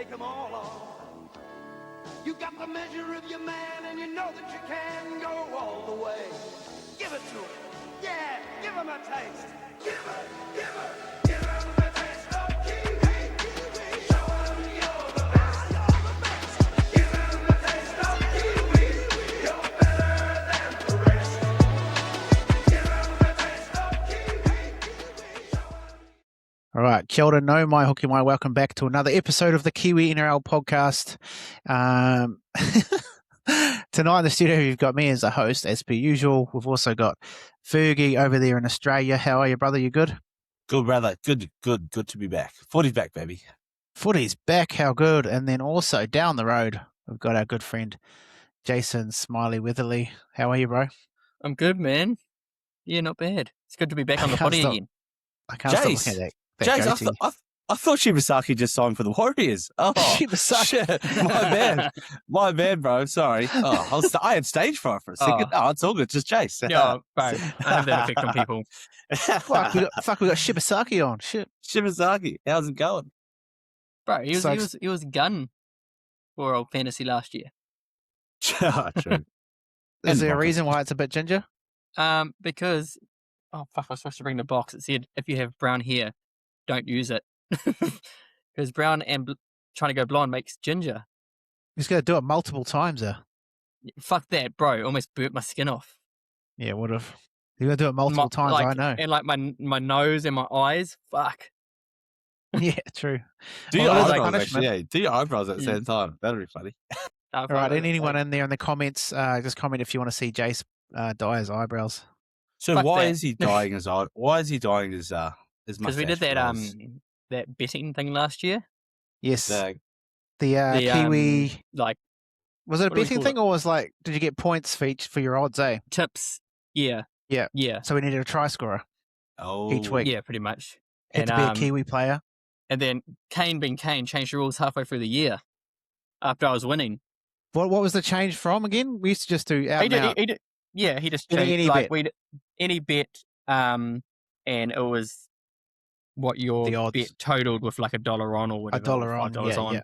take them all on. You got the measure of your man, and you know that you can go all the way. Give it to him. Yeah, give him a taste. Give him a taste of Kiwi. Show him you're the best. Give him a taste of Kiwi. You're better than the rest. Give him a taste of Kiwi. All right, kia ora, no mai hoki mai. Welcome back to another episode of the Kiwi NRL podcast. Tonight in the studio, you've got me as a host, as per usual. We've also got Fergie over there in Australia. How are you, brother? You good? Good, brother. Good to be back. Footy's back, baby. Footy's back. How good? And then also down the road, we've got our good friend, Jason Smiley Weatherly. How are you, bro? I'm good, man. Yeah, not bad. It's good to be back on the potty again. I can't stop Jase, looking at that Jase, goatee. I thought Shibasaki just signed for the Warriors. Oh, Shibasaki. shit. My bad, bro. Sorry. Oh, I had stage fright for a second. Oh, it's all good. Just Jase. Yeah, bro. I have that effect on people. Fuck, we got Shibasaki on. Shit. Shibasaki, how's it going? Bro, he was gun for old fantasy last year. Oh, true. Is there a reason why it's a bit ginger? Because I was supposed to bring the box. It said if you have brown hair, don't use it. Because brown and trying to go blonde makes ginger. He's got to do it multiple times, though. Fuck that, bro. Almost burnt my skin off. Yeah, would have. You're going to do it multiple times, I know. And like my nose and my eyes, fuck. Yeah, true. Do your Well, eyebrows, punishment. actually. Yeah, do your eyebrows at the same time. That'll be funny. All right, and anyone in there in the comments, just comment if you want to see Jase dye his eyebrows. So Fuck why that. is he dyeing his eye? Why is he dyeing his mustache? Because we did that betting thing last year. Yes, The- the Kiwi. Like Was it a what do we betting call thing, or was like, did you get points for your odds, eh? tips. Yeah. Yeah. Yeah. So we needed a try scorer oh, each week. Yeah, pretty much. Had to be a Kiwi player. And then Kane being Kane changed the rules halfway through the year after I was winning. What was the change from again? We used to just do out and out. He just Any- changed any like bet. any bet, and it was what your The odds. bet totaled with like $1 on or whatever. $1 or on, $5 yeah, on. yeah.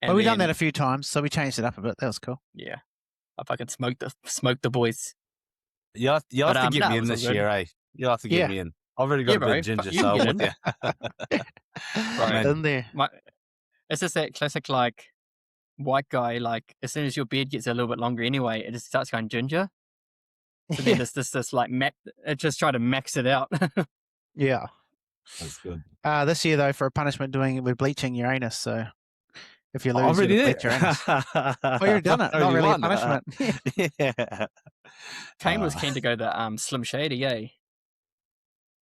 And Well, we've done then- that a few times, so we changed it up a bit. That was cool. Yeah, I fucking smoked the boys. You have But, to get no, me it in was all this good. year, eh? You'll have to get Yeah. me in. I've already got Yeah, a bro. bit of ginger, You so can I'm get with you. Right. In there. It's just that classic like white guy. Like as soon as your beard gets a little bit longer, anyway, it just starts going ginger. So then this like it just try to max it out. Yeah. That's good. This year, though, for a punishment, we're bleaching your anus. So if you lose, I already you did bleach your anus. Oh, you already done it. Not Already really a won. punishment. Yeah. Kane was keen to go the Slim Shady, eh?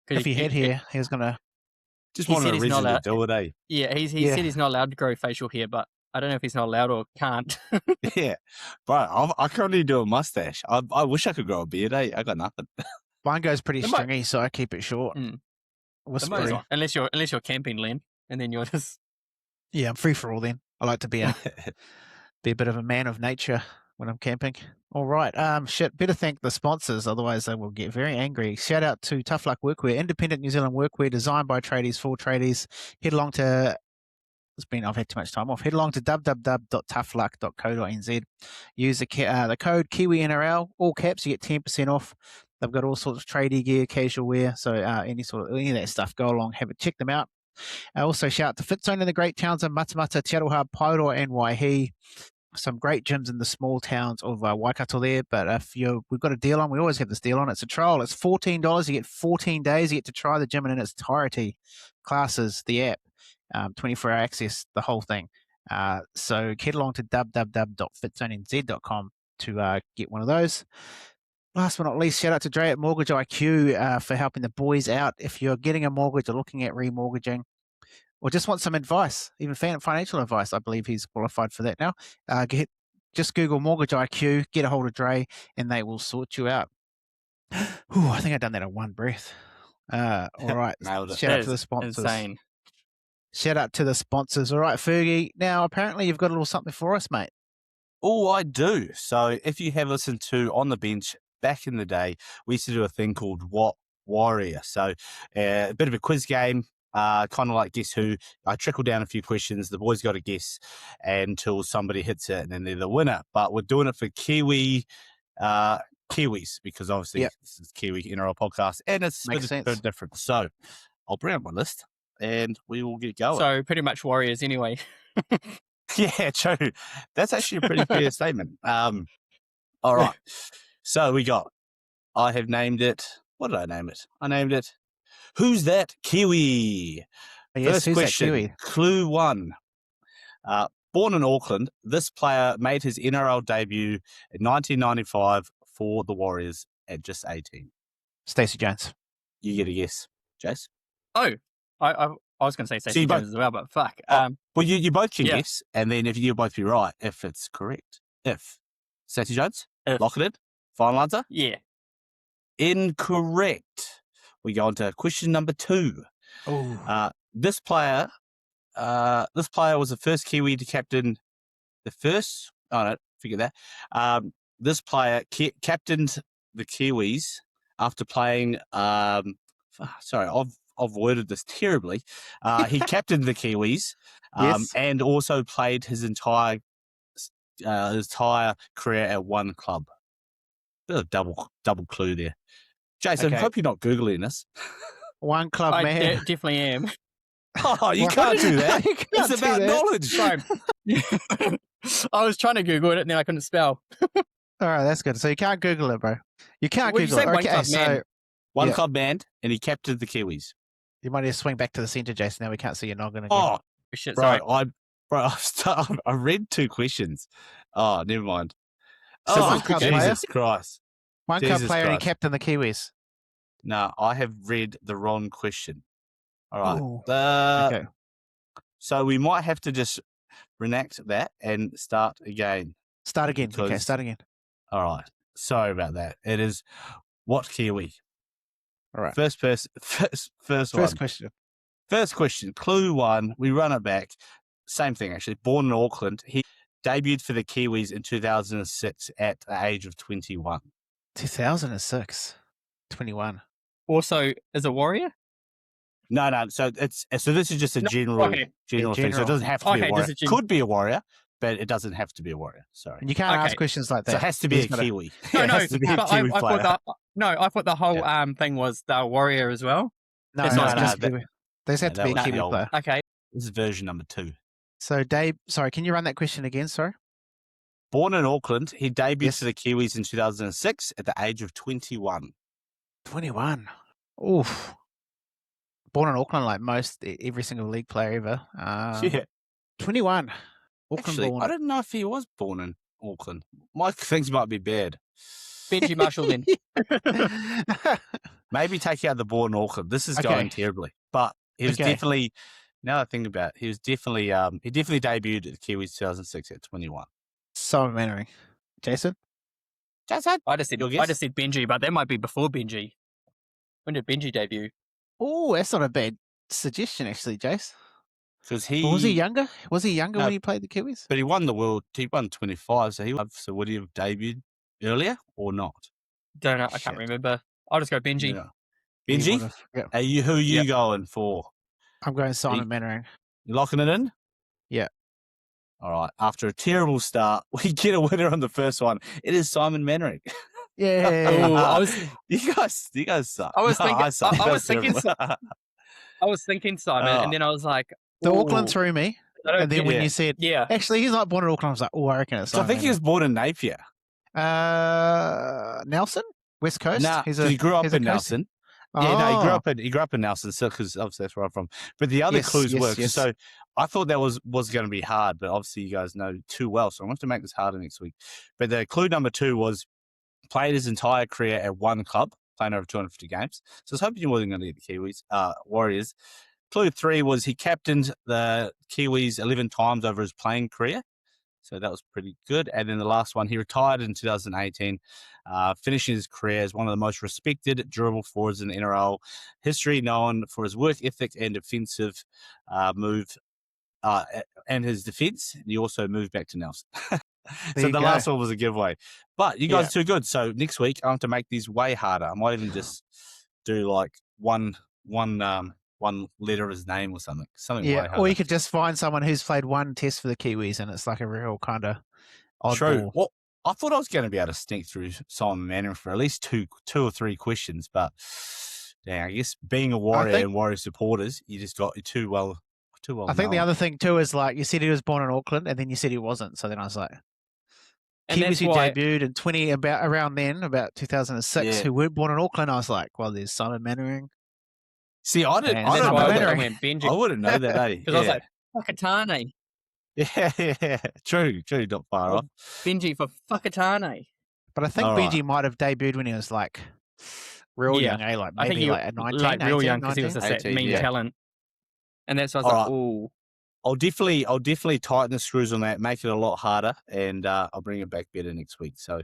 'Cause If he had hair, he was going to... Just He wanted said a he's not reason to allowed- do it, eh? Yeah, he Yeah. said he's not allowed to grow facial hair, but I don't know if he's not allowed or can't. Yeah. Bro, I currently do a mustache. I wish I could grow a beard, eh? I got nothing. Mine goes pretty It might- stringy, so I keep it short. Mm. Whispery. unless you're camping, Len, and then you're just Yeah, I'm free for all then. I like to be a bit of a man of nature when I'm camping. All right. Better thank the sponsors, otherwise they will get very angry. Shout out to Tough Luck Workwear, independent New Zealand workwear designed by tradies for tradies. Head along to I've had too much time off. Head along to www.toughluck.co.nz. Use the code KiwiNRL, all caps, you get 10% off. They've got all sorts of tradie gear, casual wear, so any of that stuff, go along, check them out. Also, shout out to Fitzone in the great towns of Matamata, Te Aroha, Paeroa, and Waihi. Some great gyms in the small towns of Waikato there. But we've got a deal on. We always have this deal on. It's a trial. It's $14. You get 14 days. You get to try the gym in its entirety, classes, the app, 24-hour access, the whole thing. So head along to www.fitzonenz.com to get one of those. Last but not least, shout out to Dre at Mortgage IQ for helping the boys out. If you're getting a mortgage or looking at remortgaging, or just want some advice, even financial advice, I believe he's qualified for that now. Just Google Mortgage IQ, get a hold of Dre, and they will sort you out. Ooh, I think I've done that in one breath. All right. Nailed it. Shout out That to the is sponsors. insane. Shout out to the sponsors. All right, Fergie. Now, apparently you've got a little something for us, mate. Oh, I do. So if you have listened to On the Bench back in the day, we used to do a thing called What Warrior. So a bit of a quiz game. kind of like Guess Who. I trickle down a few questions. The boys got to guess until somebody hits it, and then they're the winner. But we're doing it for Kiwis, because obviously this is Kiwi NRL podcast, and it's Makes a bit sense. different. So I'll bring up my list, and we will get going. So pretty much Warriors anyway. Yeah, true. That's actually a pretty fair statement. All right. So I have named it. What did I name it? I named it Who's That Kiwi? Yes, First who's question, that Kiwi? clue 1. Born in Auckland, this player made his NRL debut in 1995 for the Warriors at just 18. Stacey Jones. You get a guess, Jase? Oh, I was going to say So you Stacey both- Jones as well, but fuck. Well, you both can Yeah. guess, and then if you both be right, if it's correct. If. Stacey Jones? If. Lock it in. Final answer? Yeah. Incorrect. We go on to question number 2. Oh, This player was the first Kiwi to captain the first. Oh no, forget that. This player captained the Kiwis after playing. Sorry, I've worded this terribly. He captained the Kiwis, Yes. and also played his entire career at one club. Bit of double clue there. Jason, Okay. hope you're not Googling this. one club I man. definitely am. Oh, you can't do that. You can't It's do about that. knowledge. Sorry. I was trying to Google it and then I couldn't spell. All right, that's good. So you can't Google it, bro. You can't Well, you Google it. said one Okay, club so man. One Yeah. club band, and he captained the Kiwis. you might need to swing back to the centre, Jason. Now we can't see your noggin again. Oh, Shit, bro, sorry. I read 2 questions. Oh, never mind. So Oh, one club Jesus Christ. one club Jesus player and he Christ. captained the Kiwis. No, I have read the wrong question. All right. Ooh. Okay. So we might have to just reenact that and start again. Start again. Okay, Because- start again. All right. Sorry about that. It is what Kiwi? All right. First one. First question. First question, clue 1. We run it back. Same thing, actually. Born in Auckland. He debuted for the Kiwis in 2006 at the age of 21. 2006. 21. Also, as a Warrior? No. So this is just a No, general okay. thing. So it general. doesn't have to be Okay, a just warrior. a gen- Could be a warrior, but it doesn't have to be a warrior. Sorry. And you can't ask Okay. questions like that. So it has to be He's a gotta- Kiwi. No, It no. has to be a But Kiwi player. I thought the whole thing was the Warrior as well. No, It's no, not no. just They just have no, to be that a was Kiwi the old- player. Okay. This is version number 2. So, Dave, sorry, can you run that question again? Sorry. Born in Auckland, he debuted Yes. for the Kiwis in 2006 at the age of 21. 21. Oof. Born in Auckland, like every single league player ever. Yeah. 21. Auckland Actually, born. I don't know if he was born in Auckland. My things might be bad. Benji Marshall then. Maybe take out the born in Auckland. This is Okay. going terribly. But he was Okay. definitely, now that I think about it, he definitely debuted at the Kiwis 2006 at 21. Simon Mannering. Jason? Jason? I just said Your guess? Benji, but that might be before Benji. When did Benji debut? Oh, that's not a bad suggestion, actually, Jace. Because Or was he younger? Was he younger No. when he played the Kiwis? But he won the world. He won 25. So would he have debuted earlier or not? Don't know. I Shit. can't remember. I'll just go Benji. Yeah. He Benji? would've- Yep. Who are you Yep. going for? I'm going Simon Mannering. You locking it in? Yeah. All right. After a terrible start, we get a winner on the first one. It is Simon Mannering. Yeah. Oh, I was You guys suck. I was No, thinking- suck. I was That's thinking terrible. I was thinking Simon, Oh. and then I was like, The ooh, Auckland threw me. I don't And then get when Yeah. you said, yeah. actually, he's not born in Auckland, I was like, oh, I reckon it's So I Simon think he was born in Napier. Mannering. Nelson? West Coast? Nah, He's 'cause he grew up he's a in coast- Nelson. Yeah, no, Oh. he grew up in Nelson, so because obviously that's where I'm from. But the other Yes, clues yes, work. yes. So I thought that was going to be hard, but obviously you guys know too well, so I'm going to have to make this harder next week. But the clue number 2 was played his entire career at one club, playing over 250 games. So I was hoping you wasn't going to get the Kiwis, Warriors. Clue 3 was he captained the Kiwis 11 times over his playing career. So that was pretty good. And then the last one, he retired in 2018, finishing his career as one of the most respected durable forwards in NRL history, known for his work ethic and defensive move and his defense. He also moved back to Nelson. There So you the go. last one was a giveaway. But you guys Yeah. are too good. So next week, I have to make these way harder. I might even just do like one one letter of his name or something. Something way Yeah, harder. or you could just find someone who's played one test for the Kiwis, and it's like a real kind of True. oddball. Well, I thought I was going to be able to sneak through Simon Mannering for at least two or three questions, but I guess being a Warrior and Warrior supporters, you just got too well. I think the other thing too is like you said he was born in Auckland, and then you said he wasn't. So then I was like, And Kiwis that's who why debuted in about 2006, who weren't born in Auckland. I was like, well, there's Simon Mannering. See, I didn't. And I that's don't why know I that. went Benji. I wouldn't know that, eh? Because I was like, Whakatane. Yeah, true, not far off. Benji for Whakatane. But I think All right. Benji might have debuted when he was like real Yeah. young, eh? Like I think maybe he like at 19, like real 18, young because he was 19. just that 18, mean yeah. talent. And that's why I was All like, right. ooh. I'll definitely tighten the screws on that, make it a lot harder, and I'll bring it back better next week. So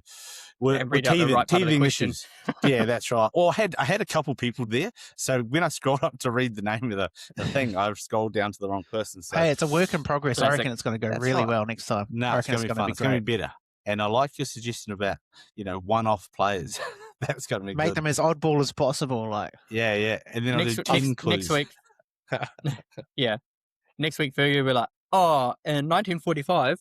we're read out the right part of the teething question. issues. Yeah, that's right. Or I had a couple people there, so when I scrolled up to read the name of the thing, I scrolled down to the wrong person. So Hey, it's a work in progress. I Classic. reckon it's going to go That's really right. well next time. no, I it's reckon going to be fun. It's going to be better. And I like your suggestion about one-off players. That's going to be Make good. them as oddball as possible. Like Yeah, and then I'll do 10 clues. next week. Yeah. Next week, Ferg will be like, oh, in 1945.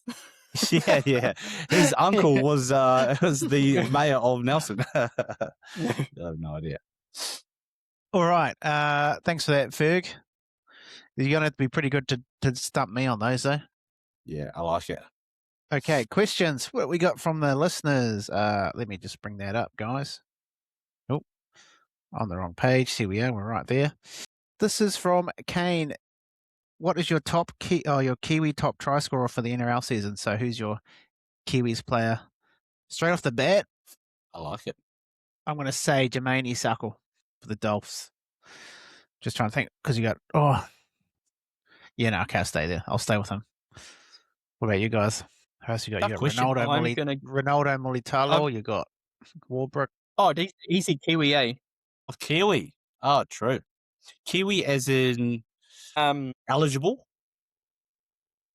yeah. His uncle was the mayor of Nelson. I have no idea. all right. Thanks for that, Ferg. You're going to have to be pretty good to stump me on those, though. Yeah, I like it. Okay, questions. What we got from the listeners? Let me just bring that up, guys. Oh, on the wrong page. Here we are. We're right there. This is from Kane. What is your your Kiwi top try scorer for the NRL season? So who's your Kiwis player? Straight off the bat, I like it. I'm going to say Jermaine Isako for the Dolphs. Just trying to think because you got I can't stay there. I'll stay with him. What about you guys? Who else you got? Tough You got question. Ronaldo Mulitalo. You got Warbrick. Oh, easy Kiwi, eh? Oh, Kiwi. Oh, true. Kiwi as in eligible.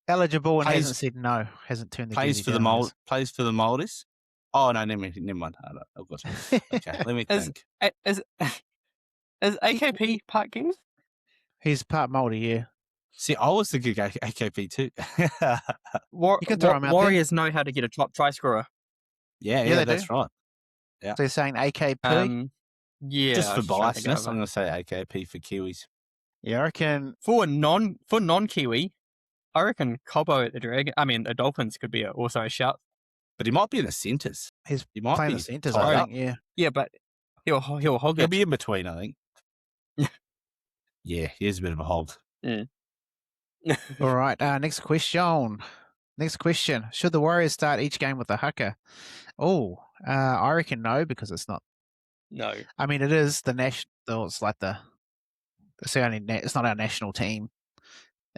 Eligible and Plays- hasn't said no. Hasn't turned the Plays jersey for the down. Plays for the Maldives. Oh no, never mind. I've got it. Okay, let me Is- think. Is AKP part Kiwi? He's part Māori, yeah. See, I was thinking AKP too. You can throw him out there. Warriors know how to get a top try scorer. yeah, they that's do. right. So you're saying AKP? Yeah. Just I for was trying to think biasness, of I'm it. going to say AKP for Kiwis. Yeah, I reckon. For non Kiwi, I reckon Cobo at the Dolphins could be also a shout. But he might be in the centres. He's He might playing be the centres, tied I up. think, yeah. Yeah, but he'll hog He'll it. be in between, I think. Yeah, he is a bit of a hog. All right, next question. Should the Warriors start each game with a haka? Oh, I reckon no, because it's not. No. I mean, it is the national. It's like it's not our national team.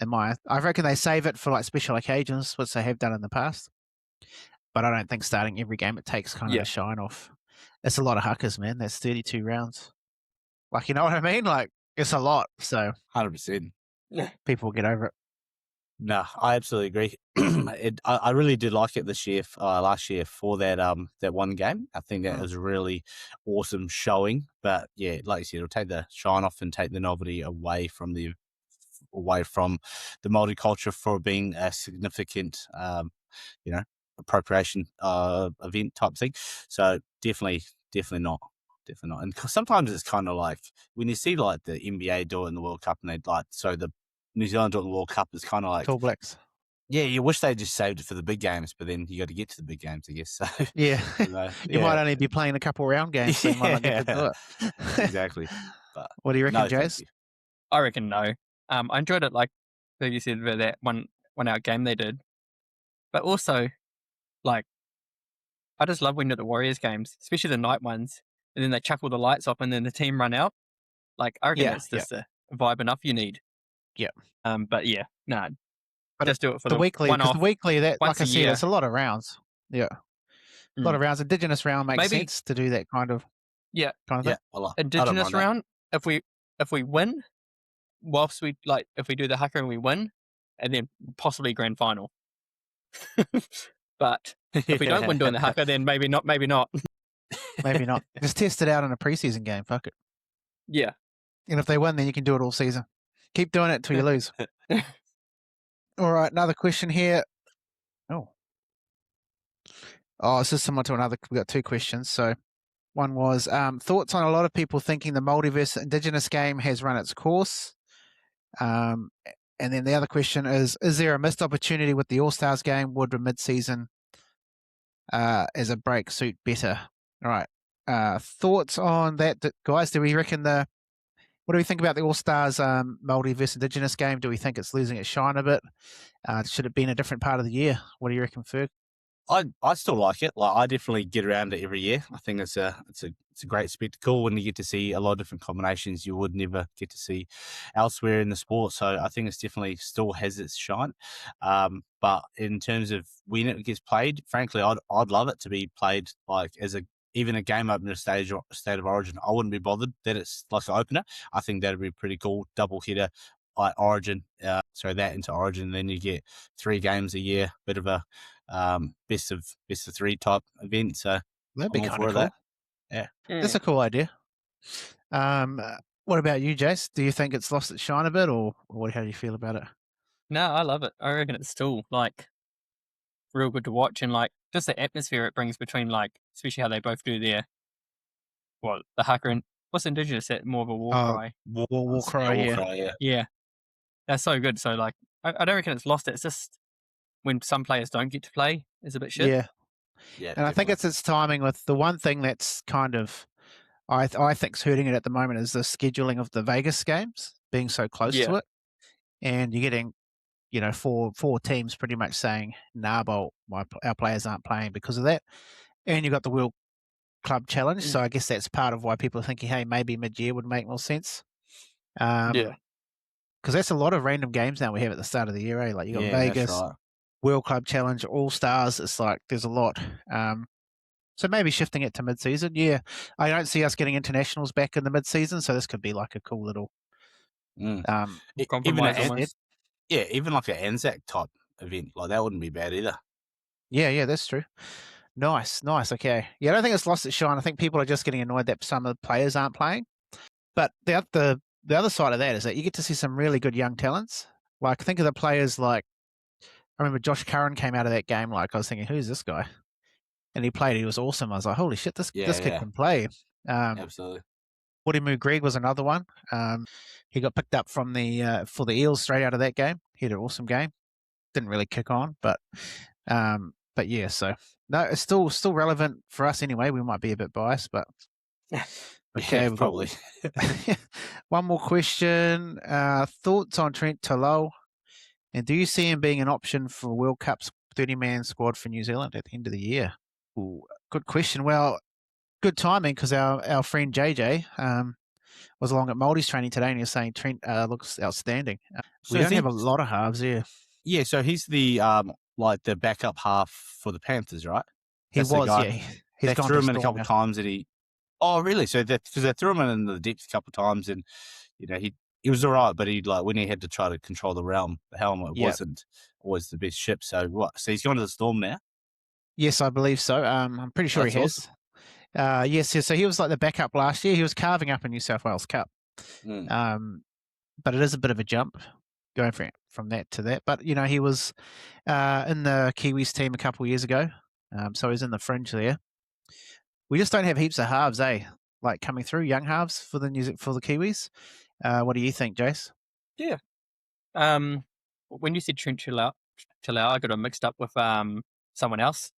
I reckon they save it for like special occasions, which they have done in the past. But I don't think starting every game it takes kind of the shine off. It's a lot of huckers, man. That's 32 rounds. Like, you know what I mean? Like, it's a lot. So 100%. people will get over it. No, I absolutely agree. I really did like it this year, last year for that one game. I think that was a really awesome showing. But yeah, like you said, it'll take the shine off and take the novelty away from the multiculture for being a significant, appropriation event type thing. So definitely not. And sometimes it's kind of like when you see like the NBA do it in the World Cup, and the New Zealand do it in the World Cup is kind of like All Blacks. Yeah, you wish they just saved it for the big games, but then you got to get to the big games, I guess. So Yeah. You might yeah, only be playing a couple round games, so you might not get to do it. exactly. But What do you reckon, no, thank Jase? you. I reckon no. I enjoyed it, like you said, with that one hour game they did. But also, like, I just love when you're at the Warriors games, especially the night ones, and then they chuck all the lights off and then the team run out. Like, I reckon Yeah, that's just a vibe enough you need. Yeah. But yeah, nah. But Just do it for the weekly, one because off. the weekly, that once like I a said, year. it's a lot of rounds. Yeah. A lot of rounds. Indigenous round makes Maybe- sense to do that kind of Yeah. kind of thing. Yeah, I don't Indigenous mind that. round, if we win, whilst if we do the haka and we win, and then possibly grand final. But if we don't win doing the haka, then maybe not. Maybe not. Just test it out in a preseason game. Fuck it. Yeah. And if they win, then you can do it all season. Keep doing it till you lose. All right, another question here. Oh, this is similar to another. We've got two questions. So one was thoughts on a lot of people thinking the Māori versus Indigenous game has run its course. And then the other question is there a missed opportunity with the All Stars game? Would a mid-season as a break suit better? All right. Thoughts on that, guys? Do we reckon what do we think about the All Stars Māori versus Indigenous game? Do we think it's losing its shine a bit? Should it be in a different part of the year? What do you reckon, Ferg? I still like it. Like, I definitely get around it every year. I think it's a great spectacle when you get to see a lot of different combinations you would never get to see elsewhere in the sport. So I think it's definitely still has its shine. But in terms of when it gets played, frankly, I'd love it to be played like as even a game opener state of origin. I wouldn't be bothered that it's like an opener. I think that'd be pretty cool. Double header, like Origin, that into Origin, and then you get 3 games a year, bit of a best of 3 type event. So that'd be I'm all kind for of cool. that. Yeah, that's a cool idea. What about you, Jase? Do you think it's lost its shine a bit, or how do you feel about it? No, I love it. I reckon it's still like real good to watch, and like just the atmosphere it brings between, like, especially how they both do their the haka and what's Indigenous, that more of a war cry. War cry, yeah. That's so good. So like I don't reckon it's lost it. It's just when some players don't get to play is a bit shit. Yeah. Yeah, and I think it's its timing with the one thing that's kind of I think's hurting it at the moment is the scheduling of the Vegas games being so close to it, and you're getting four teams pretty much saying, nah, but our players aren't playing because of that, and you've got the World Club Challenge, so I guess that's part of why people are thinking, hey, maybe mid-year would make more sense. Because that's a lot of random games now we have at the start of the year, eh? Like you got Vegas, that's right. World Club Challenge, All Stars. It's like there's a lot. So maybe shifting it to mid-season. Yeah, I don't see us getting internationals back in the mid-season, so this could be like a cool little compromise almost. Yeah, even like an Anzac type event, like that wouldn't be bad either. Yeah, that's true. Nice. Okay. Yeah, I don't think it's lost its shine. I think people are just getting annoyed that some of the players aren't playing. But the other side of that is that you get to see some really good young talents. Like, think of the players like, I remember Josh Curran came out of that game, like, I was thinking, who's this guy? And he played, he was awesome. I was like, holy shit, this kid can play. Absolutely. Wodimu Greg was another one. He got picked up from for the Eels straight out of that game. He had an awesome game. Didn't really kick on, but yeah, so no, it's still relevant for us anyway. We might be a bit biased, but okay, yeah, probably. One more question. Thoughts on Trent Talou, and do you see him being an option for World Cup's 30-man squad for New Zealand at the end of the year? Ooh, good question. Well, good timing because our friend JJ was along at Māori's training today, and he was saying Trent looks outstanding. We don't have a lot of halves here. Yeah, so he's the like the backup half for the Panthers, right? He was, yeah. They threw him in a couple of times, and oh, really? So because they threw him in the depth a couple of times, and he was all right, but he when he had to try to control the helm, it wasn't always the best ship. So what? So he's gone to the Storm now. Yes, I believe so. I'm pretty sure he has. Awesome. Yes. So he was like the backup last year. He was carving up a New South Wales Cup. But it is a bit of a jump going from that to that. But he was in the Kiwis team a couple of years ago. So he's in the fringe there. We just don't have heaps of halves, like coming through, young halves for the Kiwis. What do you think, Jase? Yeah. When you said Trent Talou, I got him mixed up with someone else.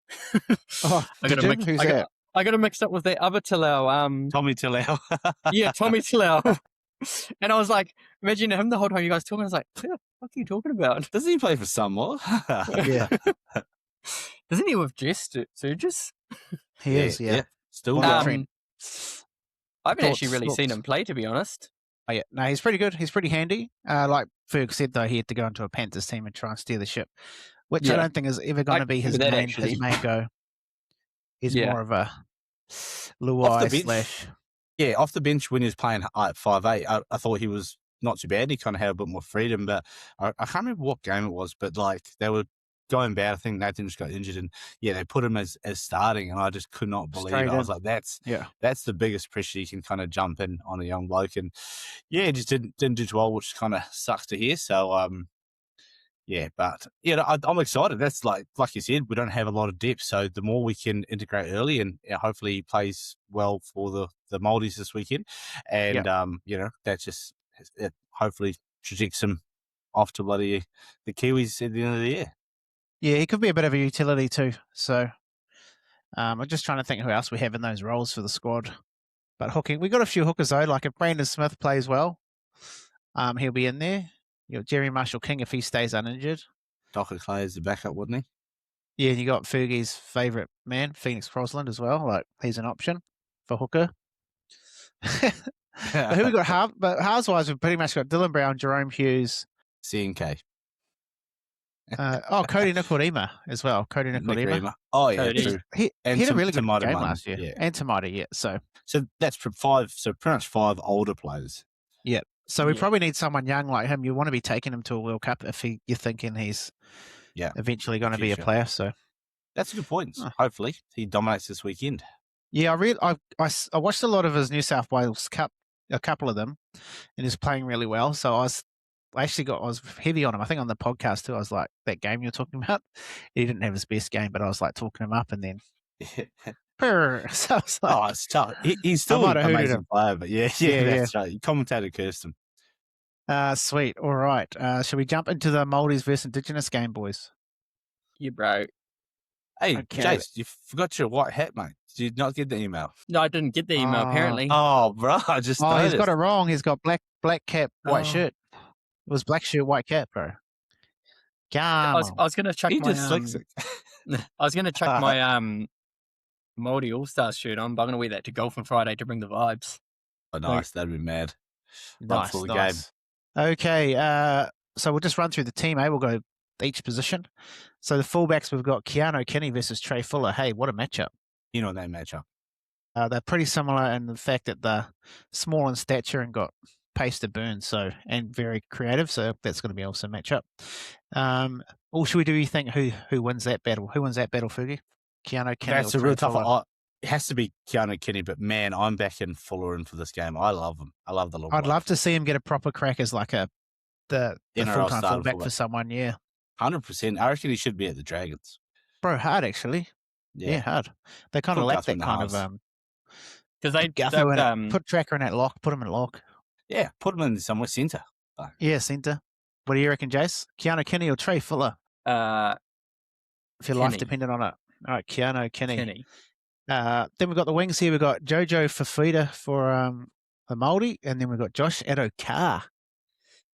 Oh, who's that? I got him mixed up with that other Talou. Tommy Talou. Yeah, Tommy Talou. And I was like, imagine him the whole time you guys talking. I was like, what the fuck are you talking about? Doesn't he play for Samoa? Yeah. Isn't he with Jess Surges? He is, yeah. Still I haven't actually really seen him play, to be honest. Oh, yeah. No, he's pretty good. He's pretty handy. Like Ferg said, though, he had to go into a Panthers team and try and steer the ship, which I don't think is ever going to be his main go. He's more of a Luai / Yeah, off the bench when he was playing at 5'8", I thought he was not too bad. He kind of had a bit more freedom, but I can't remember what game it was, but like they were going bad. I think Nathan just got injured, and they put him as starting, and I just could not believe it. I was like, that's the biggest pressure you can kind of jump in on a young bloke, and it just didn't do well, which kind of sucks to hear. So but I'm excited. That's like you said, we don't have a lot of depth, so the more we can integrate early, and hopefully he plays well for the Māoris this weekend, and that just it hopefully trajects him off to bloody the Kiwis at the end of the year. Yeah, he could be a bit of a utility too. So I'm just trying to think who else we have in those roles for the squad. But hooking, we got a few hookers though. Like if Brandon Smith plays well, he'll be in there. You got Jerry Marshall King if he stays uninjured. Docker Clay is the backup, wouldn't he? Yeah, and you got Fergie's favourite man, Phoenix Crosland as well. Like he's an option for hooker. But who we got half? But halves wise, we've pretty much got Dylan Brown, Jerome Hughes, CNK. Cody Nikodima as well. Cody Nikodima. Oh yeah, true. He had a really good game last year. Yeah. And Tamati, yeah. So that's five. So pretty much 5 older players. Yeah. So we probably need someone young like him. You want to be taking him to a World Cup if you're thinking he's eventually going to be a player. So that's a good point. Hopefully he dominates this weekend. Yeah, I watched a lot of his New South Wales Cup, a couple of them, and he's playing really well. So I was heavy on him. I think on the podcast too. I was like, that game you're talking about, he didn't have his best game, but I was like talking him up, and then. So I was like, it's tough. He's still an amazing player, but that's right. Commentator cursed him. Sweet. All right. Shall we jump into the Māoris versus Indigenous game, boys? Yeah, bro. Hey, okay. Jase, you forgot your white hat, mate. Did you not get the email? No, I didn't get the email, apparently. Oh, bro, I just noticed. He's got it wrong. He's got black cap, white shirt. It was black shirt, white cap, bro. I was going to chuck my... I was going to chuck my Māori All Stars shirt on, but I'm going to wear that to golf on Friday to bring the vibes. Oh, nice. That'd be mad. Nice. Game. Okay, so we'll just run through the team, We'll go each position. So the fullbacks, we've got Keanu Kinney versus Trey Fuller. Hey, what a matchup. You know that matchup. They're pretty similar in the fact that they're small in stature and got pace to burn, and very creative, so that's going to be an awesome matchup. Should you think who wins that battle? Who wins that battle, Fergie? Keanu Kinney. That's a real tough. It has to be Keanu Kinney, but man, I'm backing Fuller in for this game. I love him. I love the little. I'd love to see him get a proper crack as like the NRL full-time fullback for someone. Yeah, 100%. I reckon he should be at the Dragons. Bro, hard actually. Yeah, hard. They kind of lack that kind of because they put Tracker in that lock. Put him in lock. Yeah, put him in somewhere centre. Yeah, centre. What do you reckon, Jase? Keanu Kinney or Trey Fuller? If your life depended on it. All right, Keanu Kinney. Then we've got the wings here. We've got Jojo Fafita for the Māori, and then we've got Josh Addo-Carr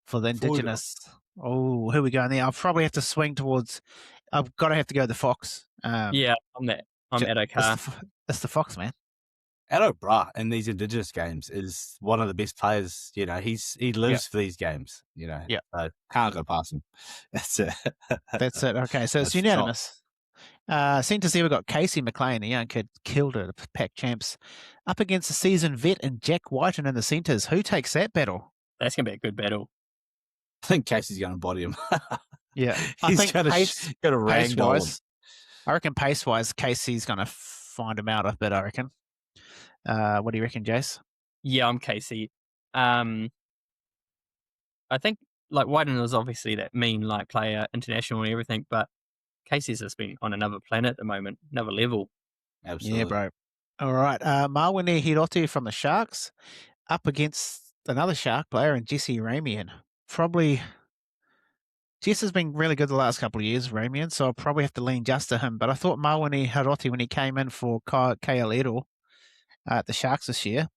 for the Indigenous. Oh, who are we going there? I'll probably have to swing towards... I've got to have to go the Fox. Yeah, I'm that. I'm Addo-Carr. That's the Fox, man. Addo, bruh, in these Indigenous games is one of the best players. You know, he lives for these games. You know, so can't go past him. That's it. That's it. Okay, so it's unanimous. Centres here, we've got Casey McLean, the young kid, killed it, Pack champs, up against the seasoned vet and Jack Whiten in the centres. Who takes that battle? That's going to be a good battle. I think Casey's going to body him. Yeah. He's going to ragdoll him. I reckon pace-wise, Casey's going to find him out a bit, I reckon. What do you reckon, Jase? Yeah, I'm Casey. I think like Whiten was obviously that mean player, international and everything, but Casey's just been on another planet at the moment, another level. Absolutely. Yeah, bro. All right. Mawene Hirote from the Sharks up against another Shark player and Jesse Ramian. Probably Jess has been really good the last couple of years, Ramian, so I'll probably have to lean just to him. But I thought Mawene Hirote, when he came in for KL Ero at the Sharks this year,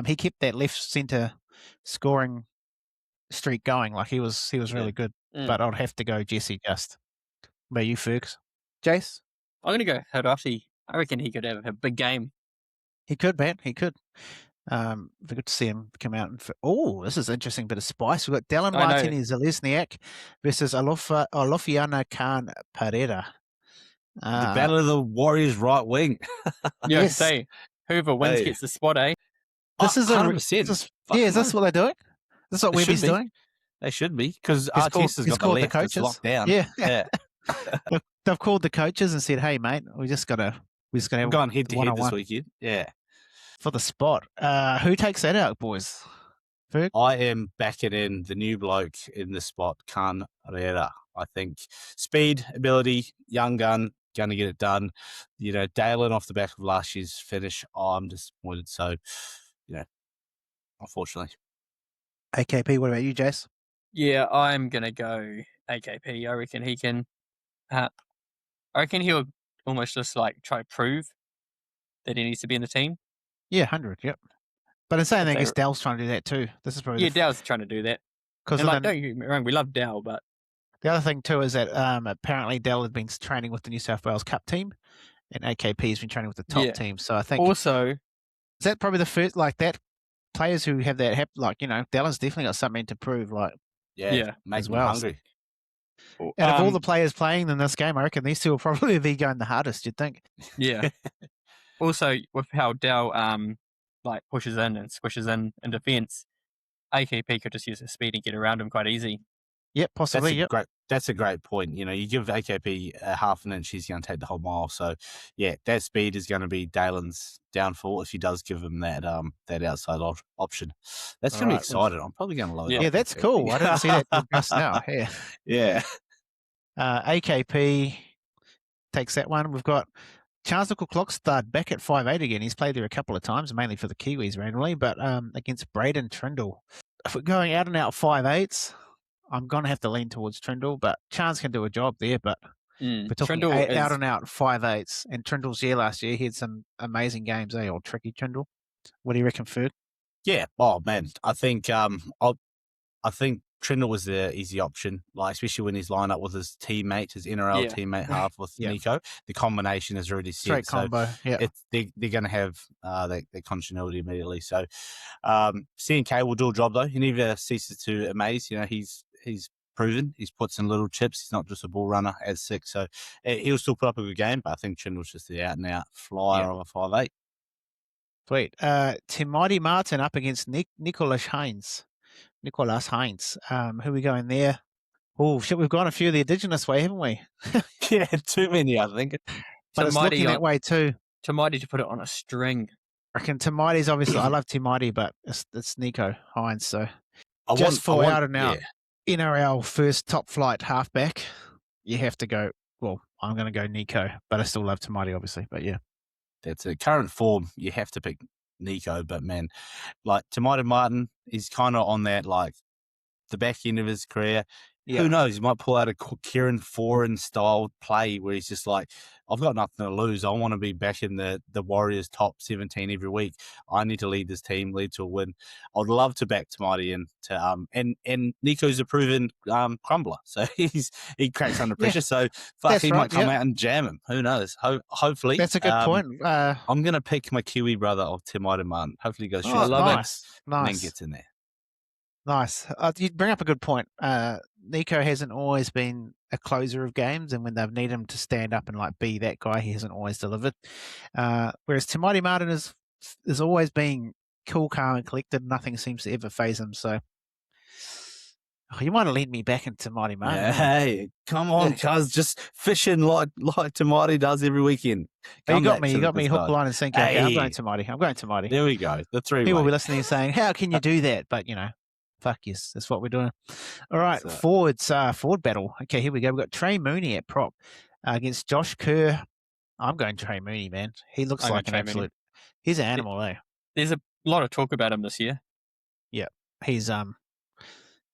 he kept that left centre scoring streak going. Like he was really good. But I'd have to go Jesse just. About you, Fergs? Jase? I'm going to go Hirote. I reckon he could have a big game. He could, man. He could. It'd be good to see him come out. This is an interesting bit of spice. We've got Dallin Martini-Zelezniak versus Alofiana Khan Pereira. The battle of the Warriors right wing. Yeah, say whoever wins gets the spot, eh? This is 100%. Is this what they're doing? This is what Webby's doing? They should be, because Arteta's got the left. It's locked down. Yeah. They've called the coaches and said, "Hey, mate, we just gotta We're have going head to head this one-on-one weekend. Yeah. for the spot." Who takes that out, boys? Ferg? I am backing in the new bloke in the spot, Khan Herrera. I think speed, ability, young gun, going to get it done. You know, Dalen off the back of last year's finish, I'm disappointed. So, you know, unfortunately. AKP. What about you, Jase? Yeah, I'm gonna go AKP. I reckon he can. I reckon he'll almost just like try to prove that he needs to be in the team. Yeah, 100. Yep. But in saying that, I Okay. guess Dell's trying to do that too. This is probably Yeah, Dow's trying to do that. because And like, don't get me wrong, we love Dow, but the other thing too is that apparently Dell had been training with the New South Wales Cup team, and AKP has been training with the top Yeah. team. So I think also, is that probably the first like that players who have that like Dell has definitely got something to prove. Like, Yeah. Make as me well. hungry. out of all the players playing in this game, I reckon these two will probably be going the hardest. You'd think. yeah. Also, with how Dow like pushes in and squishes in defence, AKP could just use his speed and get around him quite easy. Yep, possibly. Yep. That's a great point. You know, you give AKP a half an inch, he's going to take the whole mile. So, yeah, that speed is going to be Dalen's downfall if he does give him that that outside option. That's going to be exciting. I'm probably going to load up. Yeah, that's cool. I didn't see that just now. Yeah. Yeah. AKP takes that one. We've got Charles Clockstad back at 5'8" again. He's played there a couple of times, mainly for the Kiwis randomly, but against Braden Trindle. If we're going out and out 5'8s, I'm going to have to lean towards Trindle, but Chance can do a job there. But we're talking out and out 5'8s. And Trindle's year last year, he had some amazing games, old tricky Trindle. What do you reckon, Ferg? Yeah. Oh man, I think Trindle was the easy option, like especially when he's lined up with his teammate, his NRL teammate half with Nico. The combination is already set. Straight combo. Yeah. They're going to have that continuity immediately. So CNK will do a job though. He never ceases to amaze. You know, he's proven. He's put some little chips. He's not just a ball runner at 6. So he'll still put up a good game. But I think Trindle's just the out and out flyer of a 5'8. Sweet. Timothy Martin up against Nicholas Hines. Who are we going there? Oh, shit, we've gone a few the Indigenous way, haven't we? Yeah, too many, I think. But it's looking that way too. Timothy to put it on a string. I reckon Timothy's obviously, I love Timothy, but it's Nico Hines. So out and out NRL first top flight halfback, you have to go, well, I'm going to go Nico, but I still love Timothy, obviously. But yeah. That's a current form. You have to pick Nico, but man, like Timothy Martin is kind of on that, like the back end of his career. Who knows? He might pull out a Kieran Foran style play where he's just like, I've got nothing to lose. I want to be back in the Warriors top 17 every week. I need to lead this team, lead to a win. I'd love to back Timothy and Nico's a proven crumbler, so he cracks under pressure. So he might come out and jam him. Who knows? Hopefully, that's a good point. I'm gonna pick my Kiwi brother of Timothy Martin. Hopefully, he goes. I love nice. And then gets in there. Nice. You bring up a good point. Nico hasn't always been a closer of games, and when they've needed him to stand up and like be that guy, he hasn't always delivered. Whereas Timothy Martin is always being cool, calm, and collected. Nothing seems to ever faze him. So you might have lead me back into Timothy Martin. Yeah, hey, come on, cuz just fishing like Timothy does every weekend. You got me hook, line, and sinker. Hey. I'm going Timothy. There we go. The three. People will be listening and saying, "How can you do that?" But fuck yes, that's what we're doing. All right, forward battle. Okay, here we go. We've got Trey Mooney at prop against Josh Kerr. I'm going Trey Mooney, man. He looks like an absolute. He's an animal, eh? There's a lot of talk about him this year. Yeah, he's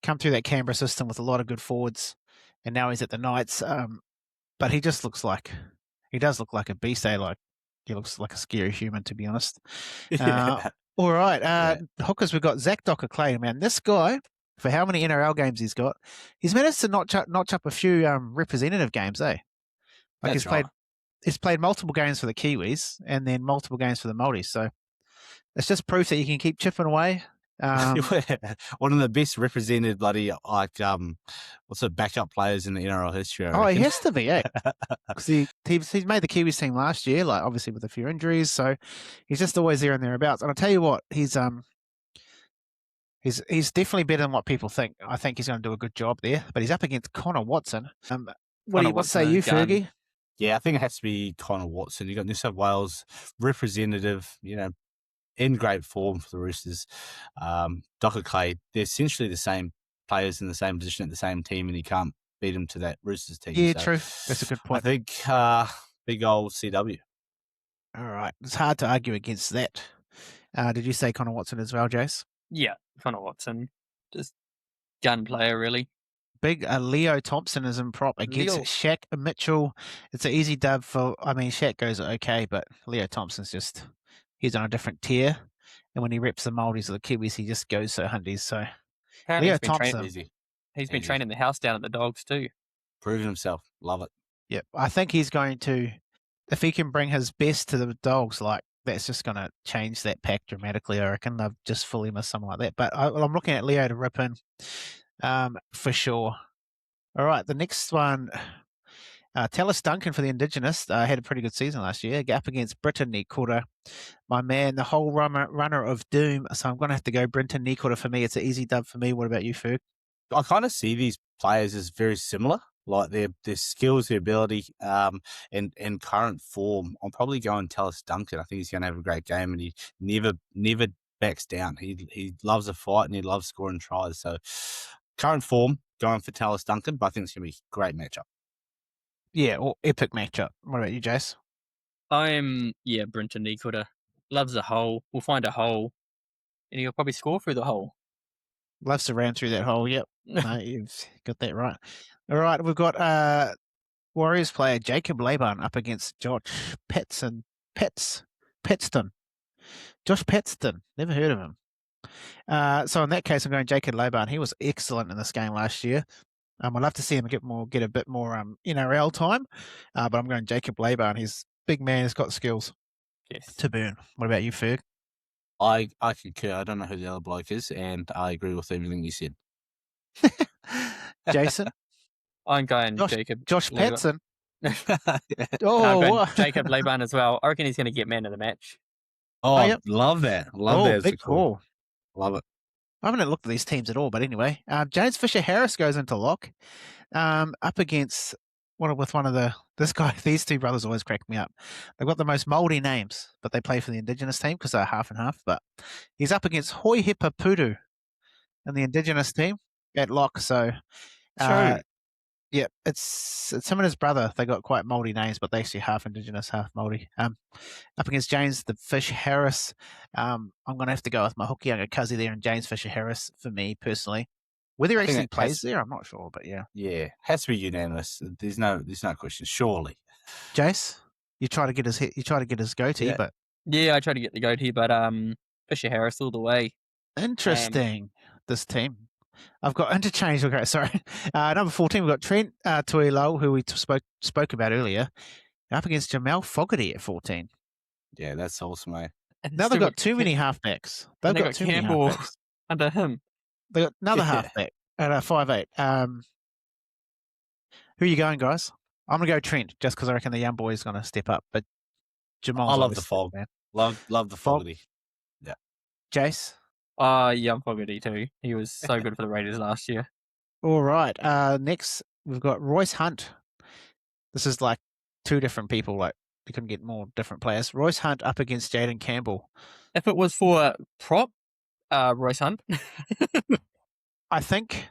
come through that Canberra system with a lot of good forwards, and now he's at the Knights. But he just looks like a beast. Like he looks like a scary human, to be honest. All right, hookers, we've got Zach Docker-Clay. Man, this guy, for how many NRL games he's got, he's managed to notch up a few representative games, eh? Like he's played multiple games for the Kiwis and then multiple games for the Māori. So it's just proof that you can keep chipping away. One of the best represented bloody backup players in the NRL history. He has to be, eh? Because he's made the Kiwis team last year, like obviously with a few injuries, so he's just always there and thereabouts. And I'll tell you what, he's definitely better than what people think. I think he's going to do a good job there, but he's up against Connor Watson. What say you, Gun. Fergie? Yeah, I think it has to be Connor Watson. You've got New South Wales representative, in great form for the Roosters. Docker Clay, they're essentially the same players in the same position at the same team, and you can't beat them to that Roosters team. Yeah, So true. That's a good point. I think big old CW. All right. It's hard to argue against that. Did you say Connor Watson as well, Jase? Yeah, Connor Watson. Just gun player, really. Big Leo Thompson is in prop against Leo. Shaq Mitchell. It's an easy dub for, Shaq goes okay, but Leo Thompson's he's on a different tier. And when he reps the Māoris or the Kiwis, he just goes so hundies. So Apparently Leo Thompson. Easy. He's been training the house down at the Dogs too. Proving himself. Love it. Yep. I think he's going to, if he can bring his best to the Dogs, that's just going to change that pack dramatically. I reckon they've just fully missed something like that. But I'm looking at Leo to rip in for sure. All right, the next one, Tallis Duncan for the Indigenous had a pretty good season last year. Up against Britton Nikora, my man, the whole runner of doom. So I'm going to have to go Britton Nikora for me. It's an easy dub for me. What about you, Ferg? I kind of see these players as very similar, like their skills, their ability, and current form. I'm probably going Tallis Duncan. I think he's going to have a great game, and he never backs down. He loves a fight and he loves scoring tries. So current form, going for Tallis Duncan, but I think it's going to be a great matchup. Yeah, epic matchup. What about you, Jase? Brenton Nikora. Loves a hole. We'll find a hole, and he'll probably score through the hole. Loves to ram through that hole. Yep. No, you've got that right. All right, we've got Warriors player Jacob Laban up against Josh Patston. Josh Patston. Never heard of him. So in that case, I'm going Jacob Laban. He was excellent in this game last year. I'd love to see him get a bit more NRL time, but I'm going Jacob Laban. He's big man. He's got skills to burn. What about you, Ferg? I concur. I don't know who the other bloke is, and I agree with everything you said. Jason? I'm going Jacob. Josh Patston. I'm going Jacob Laban as well. I reckon he's going to get man of the match. Oh, yep. Love that. Love that. Big call. Love it. I haven't looked at these teams at all, but anyway, James Fisher-Harris goes into lock up against these two brothers always crack me up. They've got the most Māori names, but they play for the Indigenous team because they're half and half. But he's up against Hoi Hepa Pudu in the Indigenous team at lock. So, yeah, it's him and his brother. They got quite Māori names, but they actually half Indigenous, half Māori. Up against James the Fish Harris, I'm going to have to go with my hooky younger cousin there and James Fisher Harris for me personally. Whether he actually plays there, I'm not sure, but yeah. Yeah, has to be unanimous. There's no question. Surely, Jase, you try to get his goatee, but I try to get the goatee, but Fisher Harris all the way. Interesting. This team. I've got interchange. Okay, sorry. Number 14, we've got Trent Tuilau, who we spoke about earlier, up against Jamal Fogarty at 14. Yeah, that's awesome, mate. Now they've got too many halfbacks. They've got too many halfbacks. Under him. They got another halfback at 5'8". Who are you going, guys? I'm going to go Trent, just because I reckon the young boy is going to step up. But Jamal, I love the Fog, man. Love the Fogarty. Yeah. Jase? Young Fogarty too. He was so good for the Raiders last year. All right. Next, we've got Royce Hunt. This is like two different people. Like, you couldn't get more different players. Royce Hunt up against Jaden Campbell. If it was for prop, Royce Hunt. I think.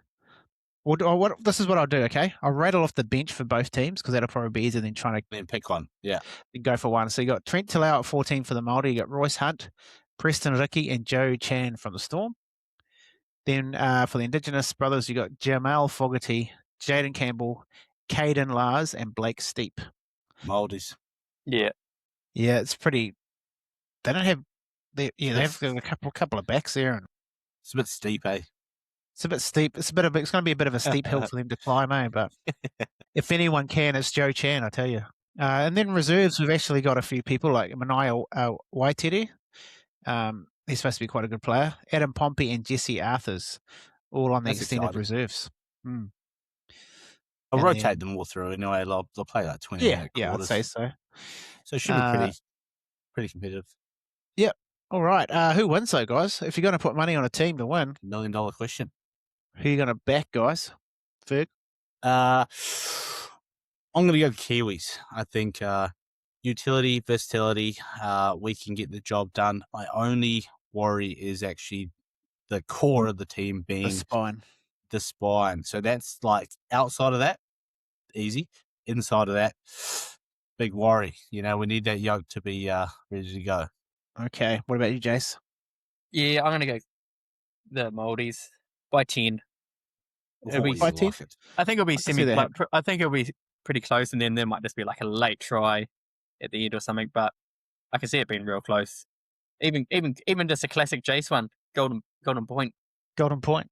This is what I'll do, okay? I'll rattle off the bench for both teams because that'll probably be easier than trying to pick one. Yeah. Go for one. So you got Trent Tuilau at 14 for the Māori. You got Royce Hunt, Preston Ricky, and Joe Chan from the Storm. Then for the Indigenous brothers, you got Jamal Fogarty, Jaden Campbell, Caden Lars, and Blake Steep. Māoris. Yeah. Yeah, it's pretty. They don't have. They have a couple of backs there, and it's a bit steep, eh? It's a bit steep. It's going to be a bit of a steep hill for them to climb, eh? But if anyone can, it's Joe Chan, I tell you. And then reserves, we've actually got a few people like Manai Waitiri. He's supposed to be quite a good player. Adam Pompey and Jesse Arthurs, all on the extended reserves. I'll rotate them all through anyway. They'll play like 20 minute quarters. Yeah, I'd say so. So it should be pretty competitive. Yep. All right. Who wins though, guys? If you're going to put money on a team to win, $1 million question. Who are you going to back, guys? Ferg? I'm going to go Kiwis. I think utility, versatility, we can get the job done. My only worry is actually the core of the team The being spine. the spine. So that's like outside of that, easy. Inside of that, big worry. We need that yoke to be ready to go. Okay. What about you, Jase? Yeah, I'm going to go the Māoris by 10. It'll be, By 10? like it. I think it'll be I can see that I think it'll be pretty close, and then there might just be like a late try at the end or something. But I can see it being real close. Even just a classic Jase one, golden point. Golden point.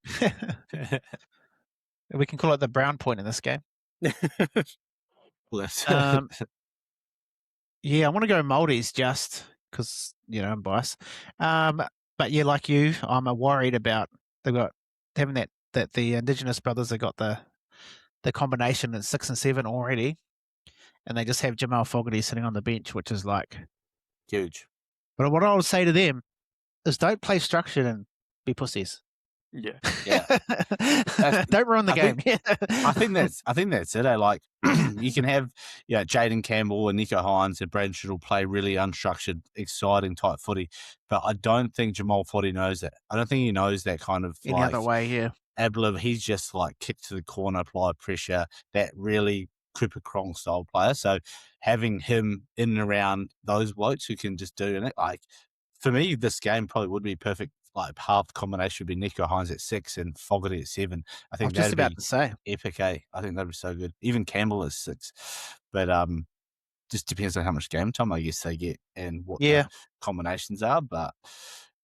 We can call it the brown point in this game. Well, that's Yeah, I want to go Maldives just because, I'm biased. But yeah, like you, I'm worried about they've got having that the Indigenous brothers have got the combination at 6 and 7 already, and they just have Jamal Fogarty sitting on the bench, which is like huge. But what I would say to them is don't play structured and be pussies. Yeah. Don't ruin the game. I think that's it. Like you can have Jaden Campbell and Nico Hines and Brad Shittle play really unstructured, exciting type footy, but I don't think Jamal Footy knows that. I don't think he knows that kind of Any other way, yeah. Ablib, he's just like kick to the corner, apply pressure, that really Cooper Cronk style player. So having him in and around those blokes who can just do it, like for me, this game probably would be perfect. Like half the combination would be Nico Hines at 6 and Fogarty at 7. I think just about be to say epic. I think that'd be so good. Even Campbell is 6, but just depends on how much game time I guess they get and what the combinations are. But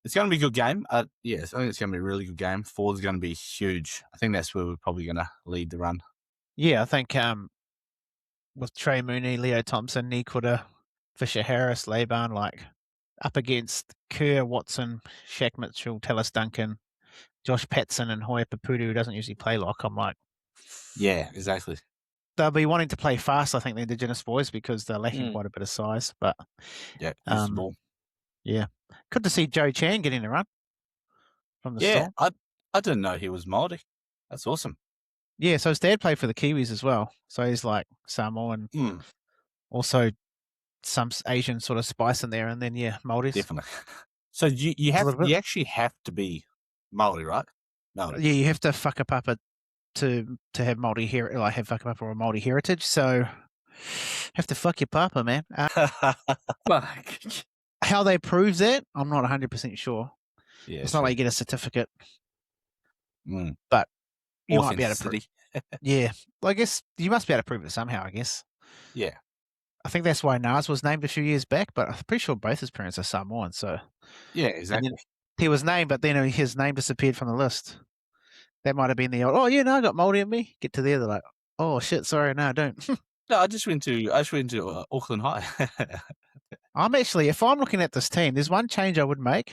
it's going to be a good game. Yes, I think it's going to be a really good game. Ford's going to be huge. I think that's where we're probably going to lead the run. Yeah, I think with Trey Mooney, Leo Thompson, Nikuda, Fisher Harris, Laban, like up against Kerr, Watson, Shaq Mitchell, Tallis Duncan, Josh Patson, and Hoya Papudu, who doesn't usually play lock. I'm like, yeah, exactly. They'll be wanting to play fast, I think, the Indigenous boys, because they're lacking quite a bit of size. But yeah, yeah, good to see Joe Chan getting a run from the Storm. I didn't know he was Māori. That's awesome. Yeah, so his dad played for the Kiwis as well. So he's like Samoan, also some Asian sort of spice in there, and then Māoris. Definitely. So you actually have to be Māori, right? No. Yeah, you have to whakapapa to have Māori heritage, like have whakapapa or Māori heritage. So have to fuck your papa, man. How they prove that, I'm not 100% sure. Yeah, it's not like you get a certificate, but you might be able to prove. Yeah, well, I guess you must be able to prove it somehow. I guess. Yeah. I think that's why Nas was named a few years back, but I'm pretty sure both his parents are Samoan. So yeah, exactly. He was named, but then his name disappeared from the list. That might have been the old. Oh yeah, no, I got Māori in me. Get to there, they're like, oh shit, sorry, no, I don't. No, I just went to Auckland High. If I'm looking at this team, there's one change I would make,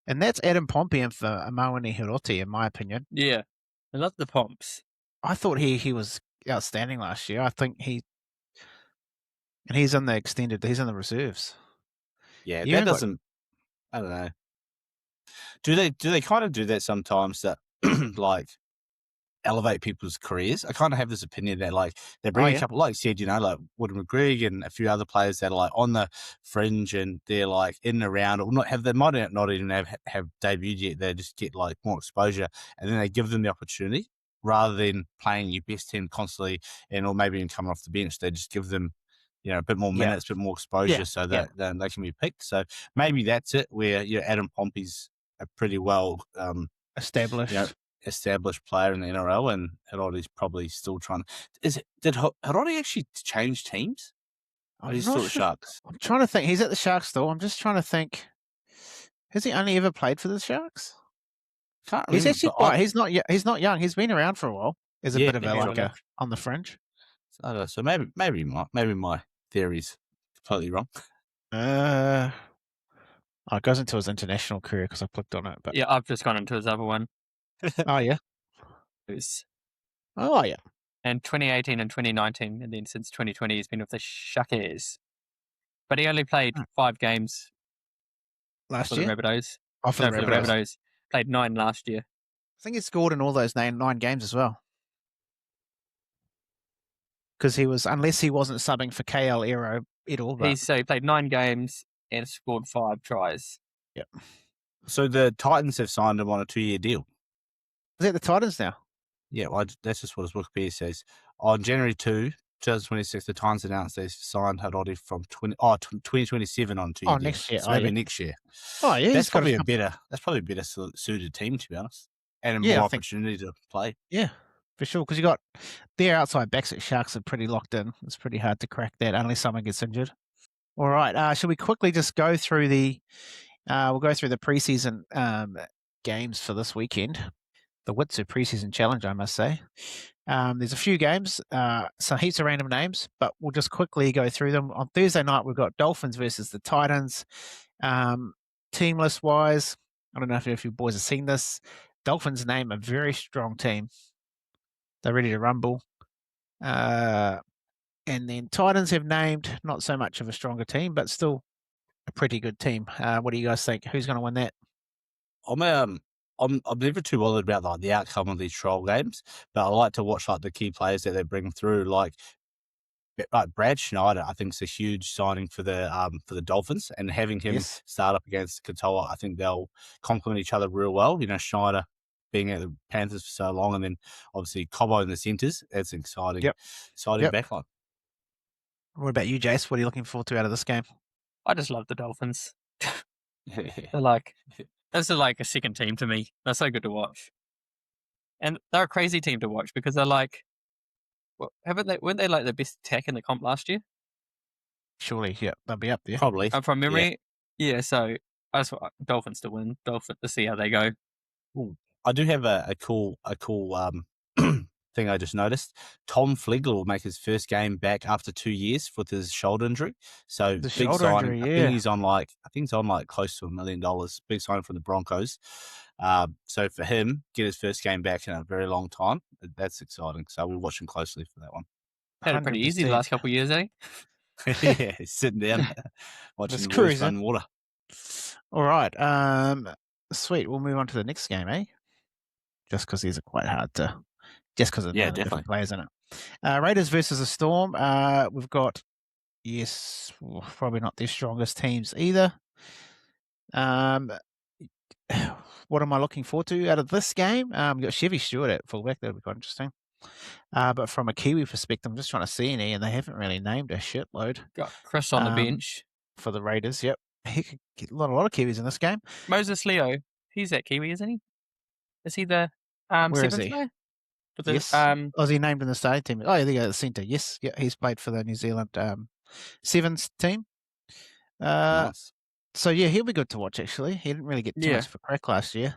and that's Adam Pompey for Amawani Hiroti, in my opinion. Yeah, I love the Pomps. I thought he was outstanding last year. I think he's in the reserves. Yeah, that doesn't. I don't know. Do they kind of do that sometimes that like elevate people's careers? I kind of have this opinion that like they bring a couple, like you said, like Wood McGregor and a few other players that are like on the fringe and they're like in and around, or they might not even have debuted yet. They just get like more exposure, and then they give them the opportunity rather than playing your best team constantly or maybe even coming off the bench. They just give them a bit more minutes, a bit more exposure, so that then they can be picked. So maybe that's it. Where Adam Pompey's a pretty well established player in the NRL, and Hirotti's probably still trying. Did Hirotti actually change teams? He's still at Sharks. I'm trying to think. He's at the Sharks still. I'm just trying to think. Has he only ever played for the Sharks? Can't remember. He's actually He's not young. He's been around for a while. As a bit of on the fringe. So maybe my theory's completely wrong. It goes into his international career because I clicked on it. But yeah, I've just gone into his other one. Oh yeah. Oh yeah. And 2018 and 2019, and then since 2020, he's been with the Sharkies. But he only played 5 games last year. The Rabbitohs. For the Rabbitohs. Played 9 last year. I think he scored in all those 9 games as well. because unless he wasn't subbing for KL Aero at all. But He played 9 games and scored 5 tries. yep. So the Titans have signed him on a 2-year deal. Is that the Titans now? Yeah, well, that's just what his Wikipedia says. On January 2, 2026, the Titans announced they signed Harodi from 2027 on 2 year deal. Next year. So maybe next year. Oh yeah, That's probably a better suited team, to be honest, and Yeah, more I think- opportunity to play. Yeah, for sure. Because you got their outside backs at Sharks are pretty locked in. It's pretty hard to crack that unless someone gets injured. All right. Should we quickly just go through we'll go through the preseason games for this weekend. The Witsu preseason challenge, I must say. There's a few games, some heaps of random names, but we'll just quickly go through them. On Thursday night, we've got Dolphins versus the Titans. Team list wise, I don't know if you boys have seen this. Dolphins name a very strong team. They're ready to rumble. And then Titans have named not so much of a stronger team, but still a pretty good team. What do you guys think? Who's going to win that? I'm never too bothered about like the outcome of these trial games, but I like to watch like the key players that they bring through. Like Brad Schneider, I think is a huge signing for the Dolphins, and having him start up against Katoa, I think they'll complement each other real well. You know, Schneider being at the Panthers for so long, and then obviously Cobbo in the centres. That's an exciting backline. What about you, Jase? What are you looking forward to out of this game? I just love the Dolphins. This is like a second team to me. They're so good to watch. And they're a crazy team to watch because they're like, weren't they like the best attack in the comp last year? Surely, yeah, they'll be up there. Probably. From memory. Yeah, so I just want Dolphins to win. Dolphins to see how they go. Ooh. I do have a cool thing I just noticed. Tom Flegler will make his first game back after 2 years with his shoulder injury. So The big shoulder signing. injury, I think he's on like close to $1 million. Big signing from the Broncos. So for him, get his first game back in a very long time. That's exciting. So we're watching closely for that one. Had it pretty easy the 100%. last couple of years, eh? Yeah, he's sitting down watching Just the boys cruising. run water. All right. Sweet. We'll move on to the next game, eh? Just because these are quite hard to. Just because of the different players in it. Raiders versus the Storm. We've got probably not their strongest teams either. What am I looking forward to out of this game? We've got Chevy Stewart at fullback. That'll be quite interesting. But from a Kiwi perspective, I'm just trying to see any, and they haven't really named a shitload Got Chris on the bench. for the Raiders. Yep, he could get a lot of Kiwis in this game. Moses Leo, he's at Kiwi, isn't he? Is he the Where is seventh he? player? Yes. Was he named in the starting team? Oh, yeah, there you go, the centre. Yes, yeah, he's played for the New Zealand Sevens team. Nice. So yeah, he'll be good to watch. Actually, he didn't really get too much for crack last year.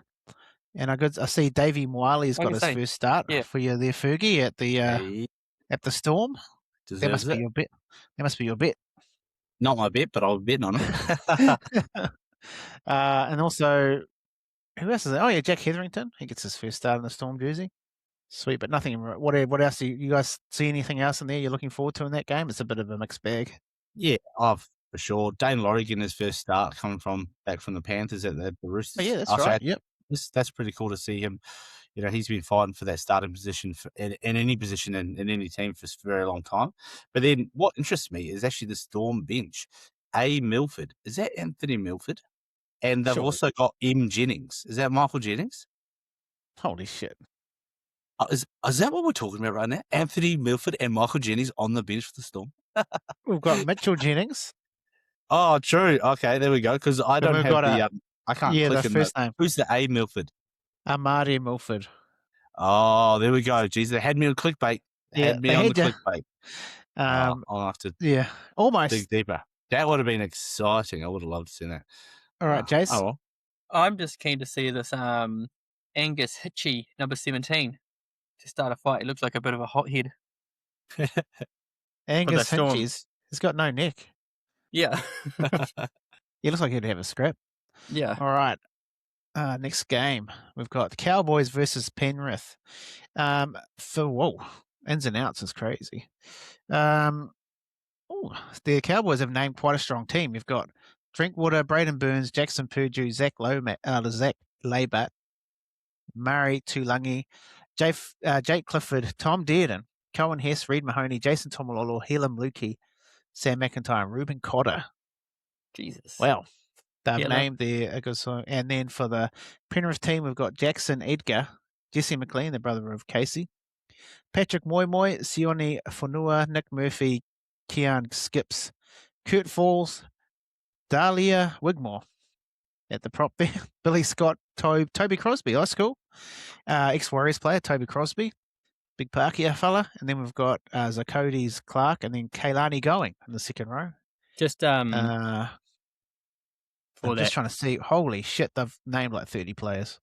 And I see Davey Moale's got his first start for you there, Fergie, at the Storm. That must be your bet. That must be your bet. Not my bet, but I'll bet on it. And also, who else is there? Oh yeah, Jack Hetherington. He gets his first start in the Storm jersey. Sweet, but nothing. What else? Do you guys see anything else in there you're looking forward to in that game? It's a bit of a mixed bag. Yeah, for sure. Dane Laurie getting his first start coming back from the Panthers at the Roosters. Oh, yeah, that's right. Yep. That's pretty cool to see him. You know, he's been fighting for that starting position in any position in any team for a very long time. But then what interests me is actually the Storm bench. A. Milford. Is that Anthony Milford? And they've also got M. Jennings. Is that Michael Jennings? Holy shit. Is that what we're talking about right now? Anthony Milford and Michael Jennings on the bench for the Storm? We've got Mitchell Jennings. Oh, true. Okay, there we go. Because I don't have I can't click the first name. Who's the A. Milford? Māori Milford. Oh, there we go. Jeez, they had me on clickbait. Had me on the clickbait. I'll have to almost dig deeper. That would have been exciting. I would have loved to see that. All right, Jase. Oh, well. I'm just keen to see this Angus Hitchie, number 17, to start a fight. He looks like a bit of a hothead. Angus Hitchie, he's got no neck. Yeah. He looks like he'd have a scrap. Yeah. All right. Next game, we've got the Cowboys versus Penrith. Ins and outs is crazy. The Cowboys have named quite a strong team. You've got Drinkwater, Braden Burns, Jackson Purdue, Zach Labat, Murray Tulangi, Jake Clifford, Tom Dearden. Cohen Hess, Reid Mahoney, Jason Tomalolo, Helam Lukey, Sam McIntyre, and Ruben Cotter. Jesus. Wow. They've Helam. named their and then for the Penrith team, we've got Jackson Edgar, Jesse McLean, the brother of Casey, Patrick Moimoy, Sione Fonua, Nick Murphy, Kean Skips, Kurt Falls, Dahlia Wigmore at the prop there, Billy Scott, Toby Crosby, high school, ex-Warriors player, Toby Crosby, big Pākehā fella, and then we've got Zacodes Clark, and then Kailani Going in the second row. Just I'm just trying to see. Holy shit, they've named like 30 players.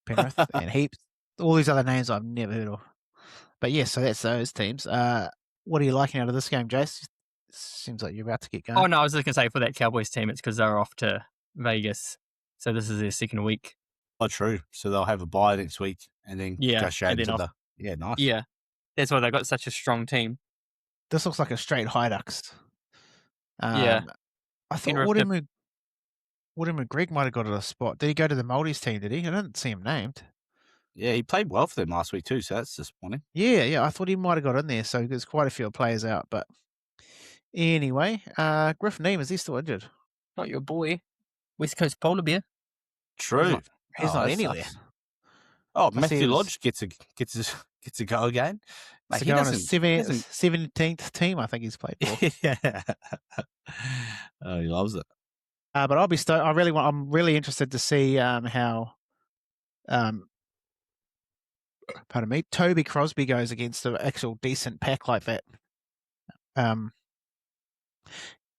Penrith and heaps. All these other names I've never heard of. But yeah, so that's those teams. What are you liking out of this game, Jase? Seems like you're about to get going. Oh, no, I was just going to say for that Cowboys team, it's because they're off to Vegas. So this is their second week. Oh, true. So they'll have a bye next week and then go straight into the... Yeah, nice. Yeah, that's why they've got such a strong team. This looks like a straight High Ducks. Yeah. I thought Woodham Greg might have got a spot. Did he go to the Maldives team, did he? I didn't see him named. Yeah, he played well for them last week too, so that's disappointing. Yeah, I thought he might have got in there, so there's quite a few players out. But anyway, Griff Neem, is he still injured? Not your boy. West Coast Polar Bear. True. He's not anywhere. Oh, Matthew Lodge gets a go again. Mate, he doesn't 17th team, I think he's played for. Yeah. Oh, he loves it. But I'll be I'm really interested to see how pardon me, Toby Crosby goes against an actual decent pack like that.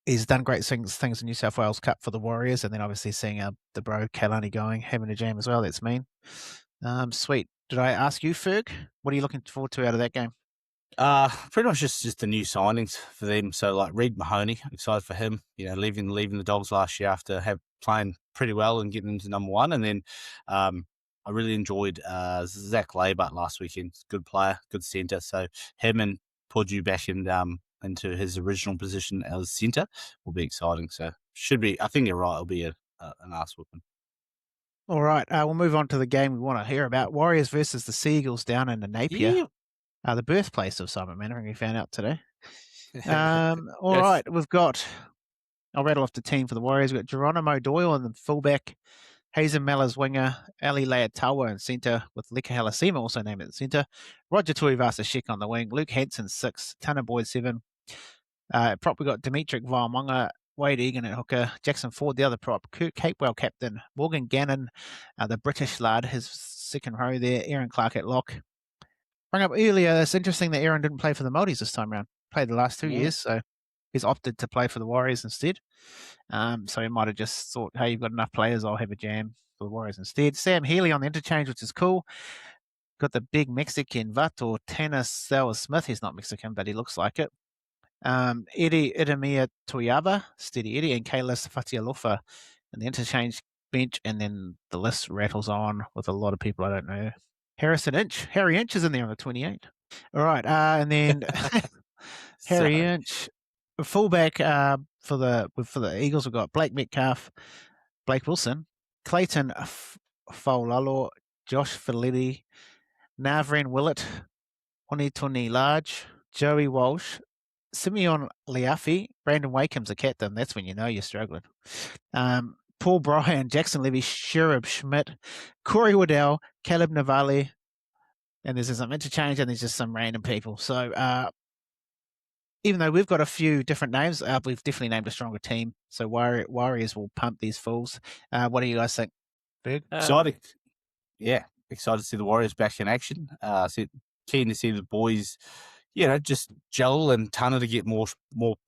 He's done great things in New South Wales Cup for the Warriors, and then obviously seeing the bro Kailani Going, having a jam as well. That's mean. Sweet. Did I ask you, Ferg? What are you looking forward to out of that game? Pretty much just the new signings for them. So like Reid Mahoney, excited for him. You know, leaving the Dogs last year after playing pretty well and getting into number one. And then I really enjoyed Zach Laybutt last weekend. Good player, good centre. So him and Podju back into his original position as centre will be exciting. So should be. I think you're right. It'll be an ass whooping. All right, we'll move on to the game we want to hear about. Warriors versus the Seagulls down in the Napier, the birthplace of Simon Mannering, we found out today. All right, we've got, I'll rattle off the team for the Warriors. We've got Geronimo Doyle in the fullback, Hazen Mellors winger, Ali Leatawa in centre, with Leka Halasima also named at the centre, Roger Tuivasa-Sheck on the wing, Luke Hanson 6, Tanner Boyd 7. Prop, we got Dimitri Vaimonga, Wade Egan at hooker, Jackson Ford, the other prop, Kurt Capewell captain, Morgan Gannon, the British lad, his second row there, Aaron Clark at lock. Bring up earlier, it's interesting that Aaron didn't play for the Māoris this time around. Played the last 2 years, so he's opted to play for the Warriors instead. So he might have just thought, hey, you've got enough players, I'll have a jam for the Warriors instead. Sam Healy on the interchange, which is cool. Got the big Mexican Vato Tanner Sauer-Smith. He's not Mexican, but he looks like it. Eddie Idemia Toyaba, Steady Eddie, and Kailis Fatialofa in the interchange bench, and then the list rattles on with a lot of people I don't know. Harry Inch is in there on the 28. All right, and then Harry Inch, fullback for the Eagles. We've got Blake Metcalf, Blake Wilson, Clayton Faulalo, Josh Filitti, Navren Willett, Onitoni Large, Joey Walsh, Simeon Leafi, Brandon Wakeham's a captain. That's when you know you're struggling. Paul Bryan, Jackson Levy, Sherab Schmidt, Corey Waddell, Caleb Navali, and there's some interchange, and there's just some random people. So even though we've got a few different names, we've definitely named a stronger team. So Warriors will pump these fools. What do you guys think? Ferg? Exciting. Yeah, excited to see the Warriors back in action. Keen to see the boys, just gel and Tanner to get more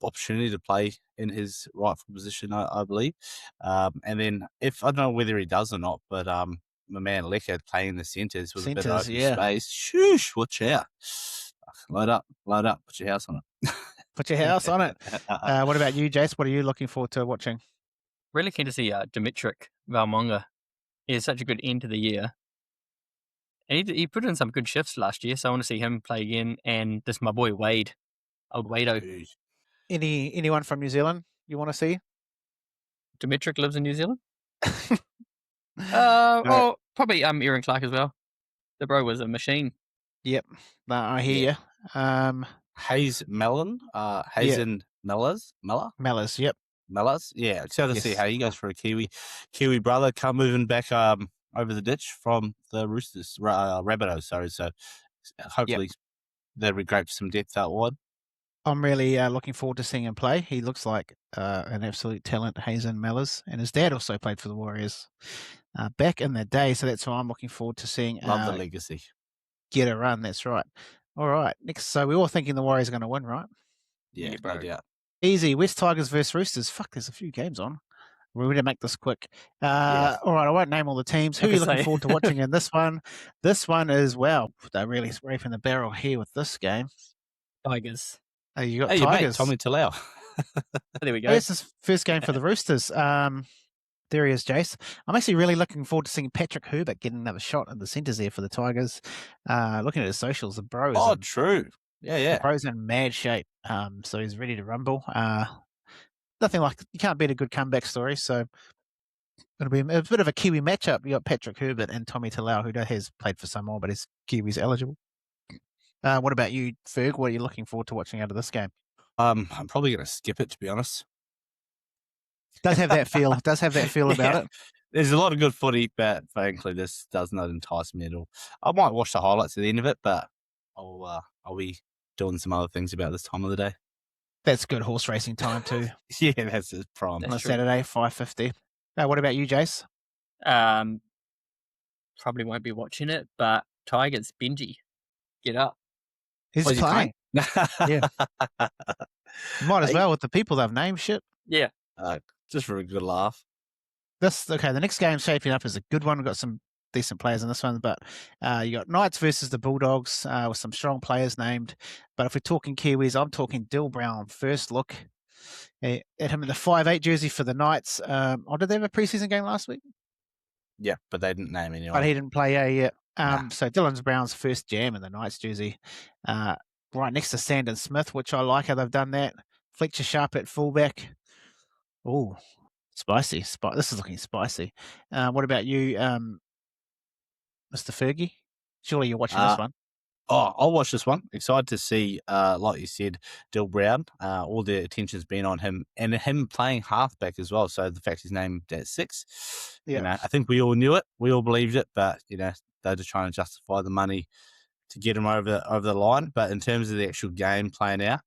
opportunity to play in his rightful position, I believe. And then I don't know whether he does or not, but my man Leka playing the centres with a bit of open space. Shoosh, watch out. Load up, put your house on it. Put your house on it. What about you, Jase? What are you looking forward to watching? Really keen to see Dimitri Vaimonga. He had such a good end to the year. And he put in some good shifts last year, so I want to see him play again. And this my boy Wade, old Wado. Anyone from New Zealand you want to see? Dimitri lives in New Zealand. Well, probably Aaron Clark as well. The bro was a machine. Yep, I hear you. Hayes Mellon, Hazen Mellors. Mellors, yep. Mellors. Yeah, excited to see Yes. how he goes for a Kiwi brother. Come moving back over the ditch from the Roosters, Rabbitohs, sorry. So hopefully that'll be great for some depth out wide. I'm really looking forward to seeing him play. He looks like an absolute talent, Hazen Mellors, and his dad also played for the Warriors back in the day. So that's why I'm looking forward to seeing Love the legacy. get a run. That's right. All right. Next, so we're all thinking the Warriors are going to win, right? Yeah, no doubt. Easy. West Tigers versus Roosters. Fuck, there's a few games on. We're going to make this quick. Yeah. All right, I won't name all the teams. Who are you looking forward to watching in this one? This one is, well, they're really scraping the barrel here with this game. Tigers. You got Hey, your mate, Tigers. Tommy Talau. There we go. This is first game for the Roosters. There he is, Jase. I'm actually really looking forward to seeing Patrick Herbert getting another shot in the centres there for the Tigers. Looking at his socials, the bros. Oh, true. Yeah. The bro's in mad shape. So he's ready to rumble. Nothing like, you can't beat a good comeback story. So it'll be a bit of a Kiwi matchup. You got Patrick Herbert and Tommy Talau, who has played for some more, but is Kiwis eligible. What about you, Ferg? What are you looking forward to watching out of this game? I'm probably going to skip it, to be honest. Does have that feel. About it. There's a lot of good footy, but frankly, this does not entice me at all. I might watch the highlights at the end of it, but I'll be doing some other things about this time of the day. That's good horse racing time too. Yeah, that's his prime. On a Saturday, 5:50. What about you, Jase? Probably won't be watching it, but Tigers, Benji, get up. He's playing. Yeah. Might as well with the people they've named. Shit. Yeah. Just for a good laugh. The next game's shaping up as a good one. We've got some decent players in this one, but you got Knights versus the Bulldogs with some strong players named. But if we're talking Kiwis, I'm talking Dill Brown. First look at him in the 5'8" jersey for the Knights. Did they have a preseason game last week? Yeah, but they didn't name anyone. But he didn't play yet. So Dylan Brown's first jam in the Knights jersey. Right next to Sandon Smith, which I like how they've done that. Fletcher Sharp at fullback. Oh, spicy. This is looking spicy. What about you, Mr. Fergie? Surely you're watching this one. Oh, I'll watch this one. Excited to see, like you said, Dill Brown. All the attention's been on him and him playing halfback as well. So the fact he's named at 6, I think we all knew it. We all believed it, but they're just trying to justify the money to get him over the line. But in terms of the actual game playing out,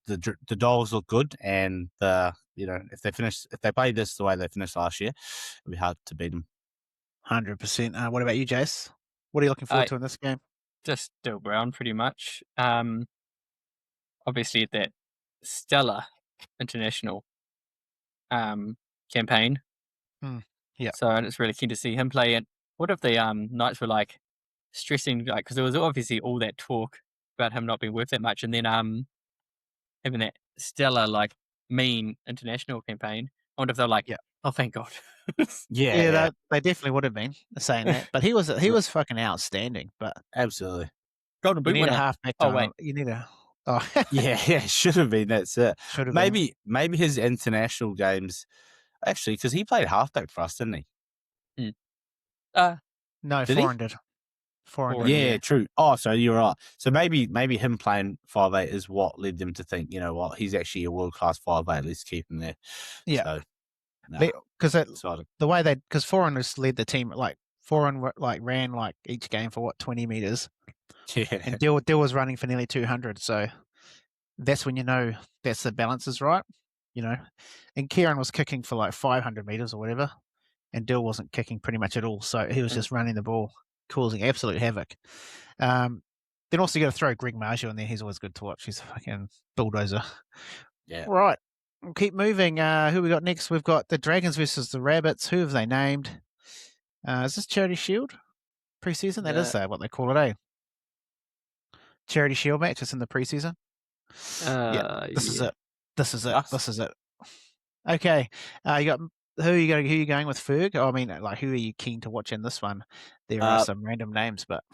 the Dogs look good, and if they play this the way they finished last year, it'll be hard to beat them. 100%. What about you, Jase? What are you looking forward to in this game? Just Dill Brown, pretty much. Obviously, that stellar international campaign. Yeah. So I'm just really keen to see him play. And what if the Knights were stressing, because there was obviously all that talk about him not being worth that much, and then having that stellar mean international campaign. I wonder if they're oh, thank God. Yeah, they definitely would have been saying that. But he was fucking outstanding. But absolutely, golden boot winner. Halfback. Oh wait, you need a. Oh yeah, should have been. That's it. Should have maybe his international games, actually, because he played halfback for us, didn't he? No, foreign did. Foreign. Yeah, true. Oh, so you're right. So maybe him playing 5'8" is what led them to think, you know what, he's actually a world class 5'8". Let's keep him there. Yeah. So, because the way because Foreign just led the team, Foreign ran each game for 20 meters. Yeah. And Dill was running for nearly 200. So that's when you know that's the balance is right. And Kieran was kicking for 500 meters or whatever, and Dill wasn't kicking pretty much at all. So he was just running the ball, causing absolute havoc. Then also you got to throw Greg Marshall in there. He's always good to watch. He's a fucking bulldozer. Yeah. Right. We'll keep moving. Who we got next? We've got the Dragons versus the Rabbits. Who have they named? Is this Charity Shield preseason? That is what they call it, eh? Charity Shield match. It's in the preseason. This is it. This is it. Okay. You got who are you going with, Ferg? I mean, who are you keen to watch in this one? There are some random names, but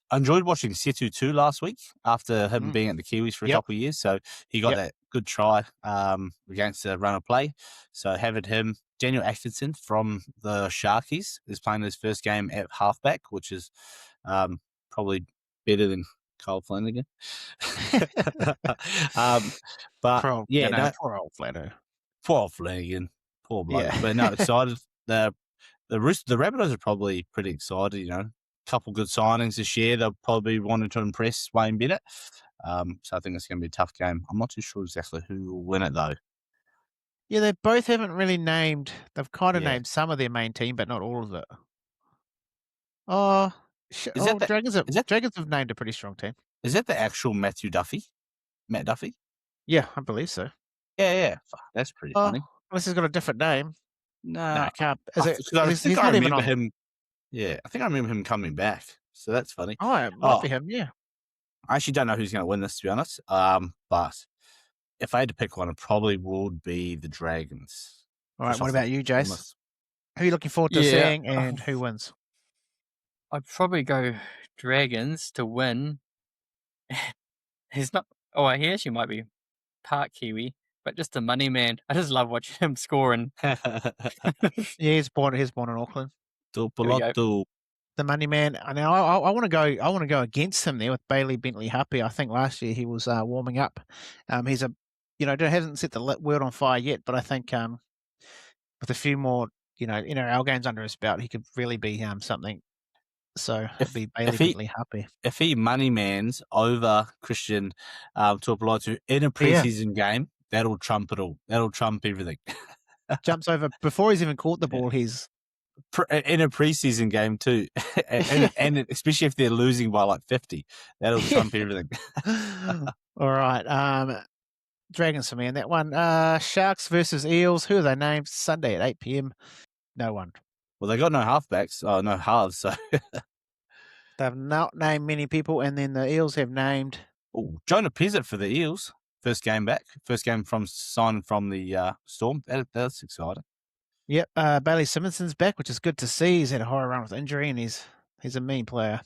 I enjoyed watching Setu too last week after him being at the Kiwis for a couple of years. So he got that good try against the run of play. So having him, Daniel Atkinson from the Sharkies is playing his first game at halfback, which is probably better than Kyle Flanagan. But poor old Flato. poor Flanagan, poor bloke. Yeah. But no, excited. The Rabbitohs are probably pretty excited. You know, couple good signings this year. They'll probably wanted to impress Wayne Bennett. So I think it's going to be a tough game. I'm not too sure exactly who will win it though. Yeah, they both haven't really named. They've kind of Yeah. named some of their main team, but not all of it. Oh, Is that the- Dragons is that- have named a pretty strong team. Is that the actual Matt Duffy? Yeah, I believe so. Yeah. Fuck, that's pretty funny. Unless he's got a different name. No, No, I can't. I think I remember him. Yeah, I think I remember him coming back. So that's funny. Oh, it might be him. Yeah. I actually don't know who's going to win this, to be honest. But if I had to pick one, it probably would be the Dragons. All right. What about you, Jase? Almost. Who are you looking forward to Yeah. seeing, and who wins? I'd probably go Dragons to win. He's not. Oh, he actually might be part Kiwi, but just a money man. I just love watching him score. And Yeah, he's born in Auckland. Tupolotu. The money man. I know. I want to go. I want to go against him there with Bailey Bentley Happy. I think last year he was warming up. He's hasn't set the world on fire yet, but I think with a few more NRL games under his belt, he could really be something. So it'd be Bailey Bentley Happy. If he money mans over Christian Tupolotu in a preseason game, that'll trump it all. That'll trump everything. Jumps over before he's even caught the ball. He's in a preseason game too, and especially if they're losing by like 50, that'll trump everything. All right, Dragons for me in that one. Sharks versus Eels. Who are they named? Sunday at 8 p.m. No one. Well, they got no halfbacks, no halves, so They've not named many people, and then the Eels have named. Oh, Jonah Pezzett for the Eels. First game back. First game signed from the Storm. That's exciting. Yep, Bailey Simonson's back, which is good to see. He's had a horror run with injury, and he's a mean player.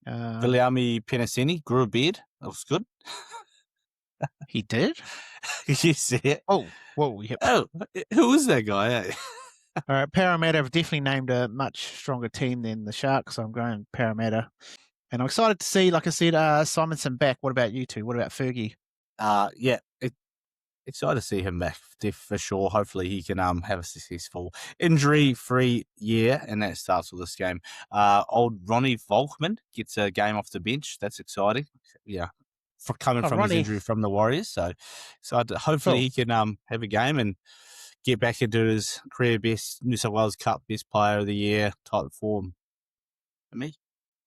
Viliami Penasini grew a beard. That was good. He did? You see it? Oh, whoa, yep. Oh, who was that guy? Eh? All right, Parramatta have definitely named a much stronger team than the Sharks, so I'm going Parramatta. And I'm excited to see, like I said, Simonson back. What about you two? What about Fergie? Yeah, excited to see him back for sure. Hopefully he can have a successful injury-free year, and that starts with this game. Old Ronnie Volkman gets a game off the bench. That's exciting. Yeah, coming from his injury from the Warriors. So hopefully he can have a game and get back into his career best New South Wales Cup best player of the year type form. For me,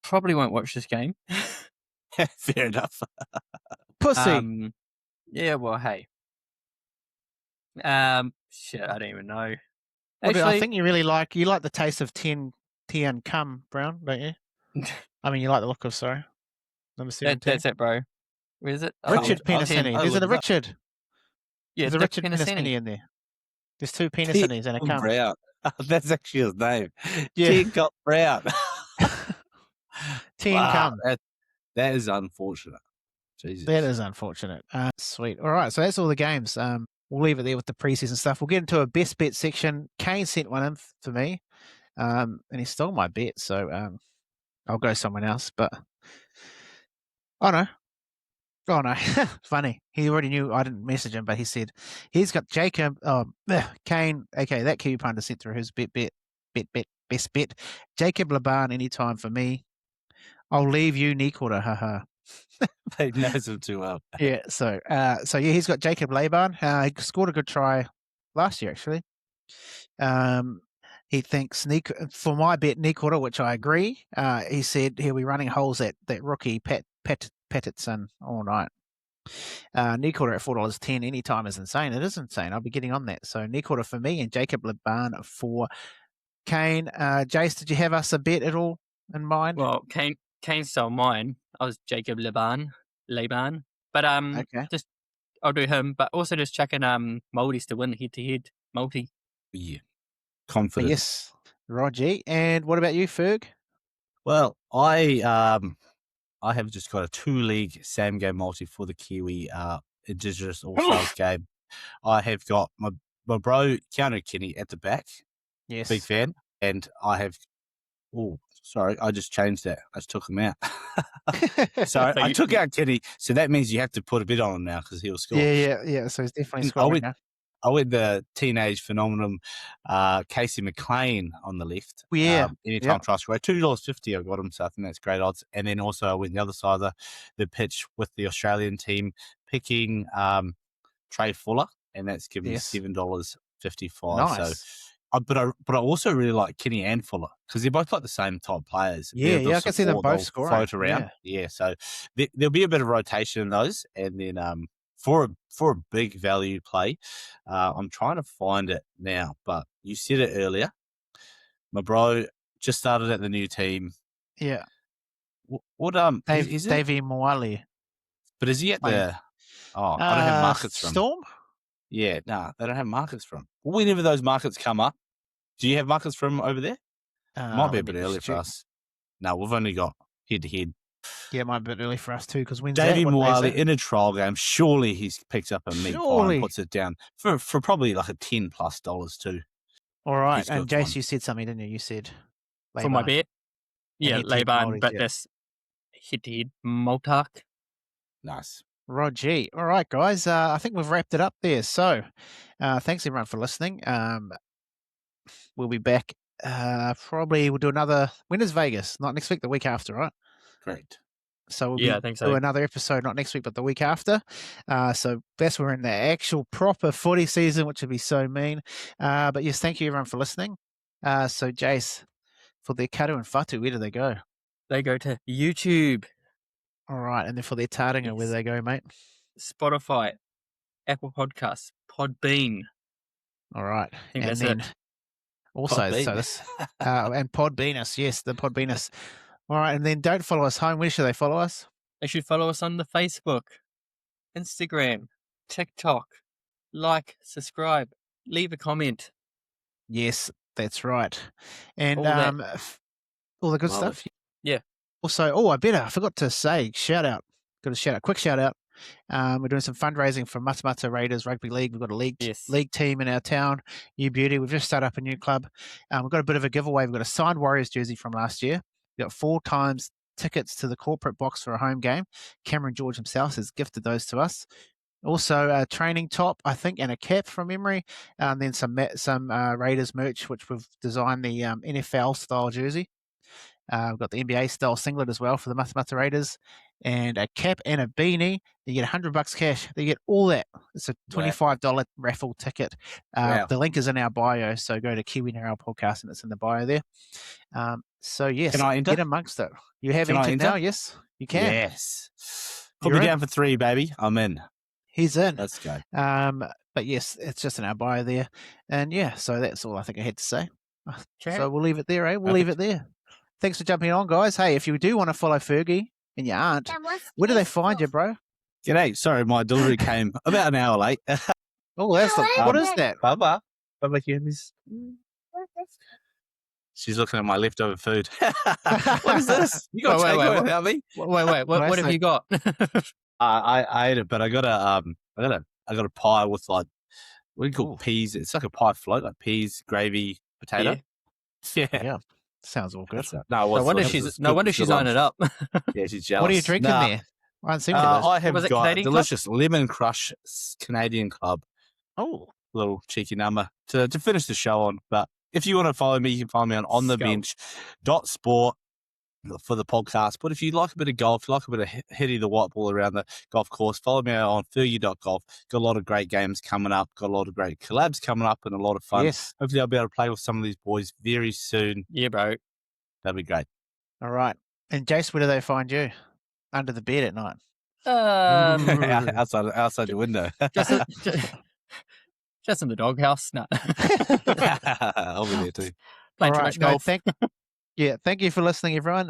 probably won't watch this game. Fair enough. Pussy. Yeah, well, hey. Shit, I don't even know. Actually, I think you like the taste of Tian Cum, Brown, don't you? I mean, you like the look of, sorry. Number 17. That's it, bro. Where is it? Richard Penasini. There's a Richard. Yeah, there's a Richard Penasini in there. There's two Penasinis and a Cum. Brown. That's actually his name. Yeah. Tian Cop Brown. Tian Cum. That is unfortunate. Jesus. That is unfortunate. Sweet. All right, so that's all the games. We'll leave it there with the preseason stuff. We'll get into a best bet section. Kane sent one in for me, and he stole my bet, so I'll go someone else. But oh no, funny. He already knew I didn't message him, but he said he's got Jacob Kane. Okay, that Kiwi punter sent through his best bet. Jacob Laban anytime for me. I'll leave you Nikora, haha. He knows him too well. Yeah, so he's got Jacob Laban. He scored a good try last year, actually. He thinks for my bet Nikora, which I agree. He said he'll be running holes at that rookie Patterson all night. Nikora at $4.10 anytime is insane. It is insane. I'll be getting on that. So Nikora for me and Jacob Laban for Kane. Jase, did you have us a bet at all in mind? Well, Kane stole mine. I was Jacob Laban. But okay. Just I'll do him. But also just checking Māoris to win head-to-head. Multi. Yeah. Confident. Yes. Roger. And what about you, Ferg? Well, I have just got a 2-league same game multi for the Kiwi Indigenous All Stars game. I have got my bro Keanu Kenny at the back. Yes. Big fan. And I have Sorry, I just changed that. I just took him out. So So I you- took out Kenny. So that means you have to put a bit on him now because he'll score. Yeah. So he's definitely I scoring went, now. I went the teenage phenomenon, Casey McLean on the left. Yeah, Anytime yeah. try score. $2.50 I got him, so I think that's great odds. And then also I went the other side of the pitch with the Australian team, picking Trey Fuller, and that's given Yes. me $7.55. Nice. So, but I also really like Kenny and Fuller because they're both like the same type of players. Yeah, They'll I can see them support, both they'll scoring. float around. Yeah, so there'll be a bit of rotation in those, and then for a big value play, I'm trying to find it now. But you said it earlier, my bro just started at the new team. Yeah. What is it? Davey Moale. But is he at Playing. the? Oh, I don't have markets from. Storm? Yeah, no, they don't have markets from. Whenever those markets come up, do you have markets from over there? Might be a Let me bit just early for check. us. No, we've only got head to head. Yeah, it might be a bit early for us too, because when's Davey that? What day is Moale that? in a trial game, surely he's picked up a meat pie Surely. and puts it down for probably like a $10+ too. All right. He's And got Jase, one. you said something, didn't you? You said for my Laban. bet. Yeah, head-to-head Laban, penalties, but yeah. that's head-to-head Multark. Nice. Roger. All right, guys. I think we've wrapped it up there. So thanks everyone for listening. We'll be back. Probably we'll do another. When is Vegas? Not next week, the week after, right? Great. So we'll Yeah, be I think do so. another episode not next week, but the week after. So that's when we're in the actual proper footy season, which would be so mean. But yes, thank you everyone for listening. So Jase, for their katu and fatu, where do they go? They go to YouTube, All right, and then for their taringa, where do Yes. they go, mate? Spotify, Apple Podcasts, Podbean. All right, I think and that's then it. also Podbean. so this and Podbeanus, yes, the Podbeanus. All right, and then don't follow us home. Where should they follow us? They should follow us on the Facebook, Instagram, TikTok. Like, subscribe, leave a comment. Yes, that's right, and All that. all the good Love stuff. Yeah. Also, I forgot to say, shout out. Got a shout out, quick shout out. We're doing some fundraising for Matamata Raiders Rugby League. We've got a league team in our town, New Beauty. We've just started up a new club. We've got a bit of a giveaway. We've got a signed Warriors jersey from last year. We've got 4 times tickets to the corporate box for a home game. Cameron George himself has gifted those to us. Also, a training top, I think, and a cap from memory. And then some Raiders merch, which we've designed the NFL style jersey. We've got the NBA style singlet as well for the Matamata Raiders, and a cap and a beanie. You get $100 cash. You get all that. It's a $25 raffle ticket. Wow. The link is in our bio, so go to Kiwi NRL podcast and it's in the bio there. So yes, Can I enter? get amongst it. You have Can I entered now. enter? Yes, you can. Yes. Put You're me in. down for 3, baby. I'm in. He's in. Let's go. But yes, it's just in our bio there, and yeah. So that's all I think I had to say. Okay. So we'll leave it there, eh? We'll leave it there. Thanks for jumping on, guys. Hey, if you do want to follow Fergie and you aren't, where do they find you, bro? G'day. Sorry, my delivery came about an hour late. Oh, that's what is that? Baba. Baba Kimis. She's looking at my leftover food. What is this? You got Wait, takeaway wait. without me? Wait, what have you got? I ate it, but I got a pie with like, what do you call peas? It's like a pie float, like peas, gravy, potato. Yeah. Yeah, sounds all good. No wonder she's eyeing it up. Yeah, she's jealous. What are you drinking Nah, there? I haven't seen one of those. I have Was it got Canadian Club? delicious lemon crush Canadian Club. Oh, Little cheeky number to finish the show on. But if you want to follow me, you can find me on the bench .sport for the podcast. But if you like a bit of golf, you like a bit of hitting the white ball around the golf course, follow me on Fergie.golf. Got a lot of great games coming up, got a lot of great collabs coming up, and a lot of fun. yes. Hopefully I'll be able to play with some of these boys very soon. Yeah, bro. That'd be great. All right. And Jase, where do they find you? Under the bed at night. outside the window. Just in the doghouse. No. I'll be there too. Playing too All much right. No, golf. thank you for listening, everyone.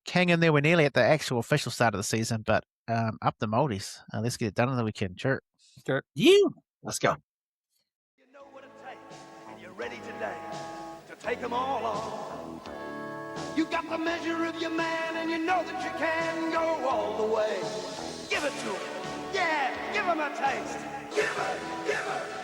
Hang in there. We're nearly at the actual official start of the season, but up the Māoris. Let's get it done on the weekend. Sure. Sure. Let's go. You know what it takes, and you're ready today to take them all on. You got the measure of your man, and you know that you can go all the way. Give it to him. Yeah, give him a taste. Give it, give it.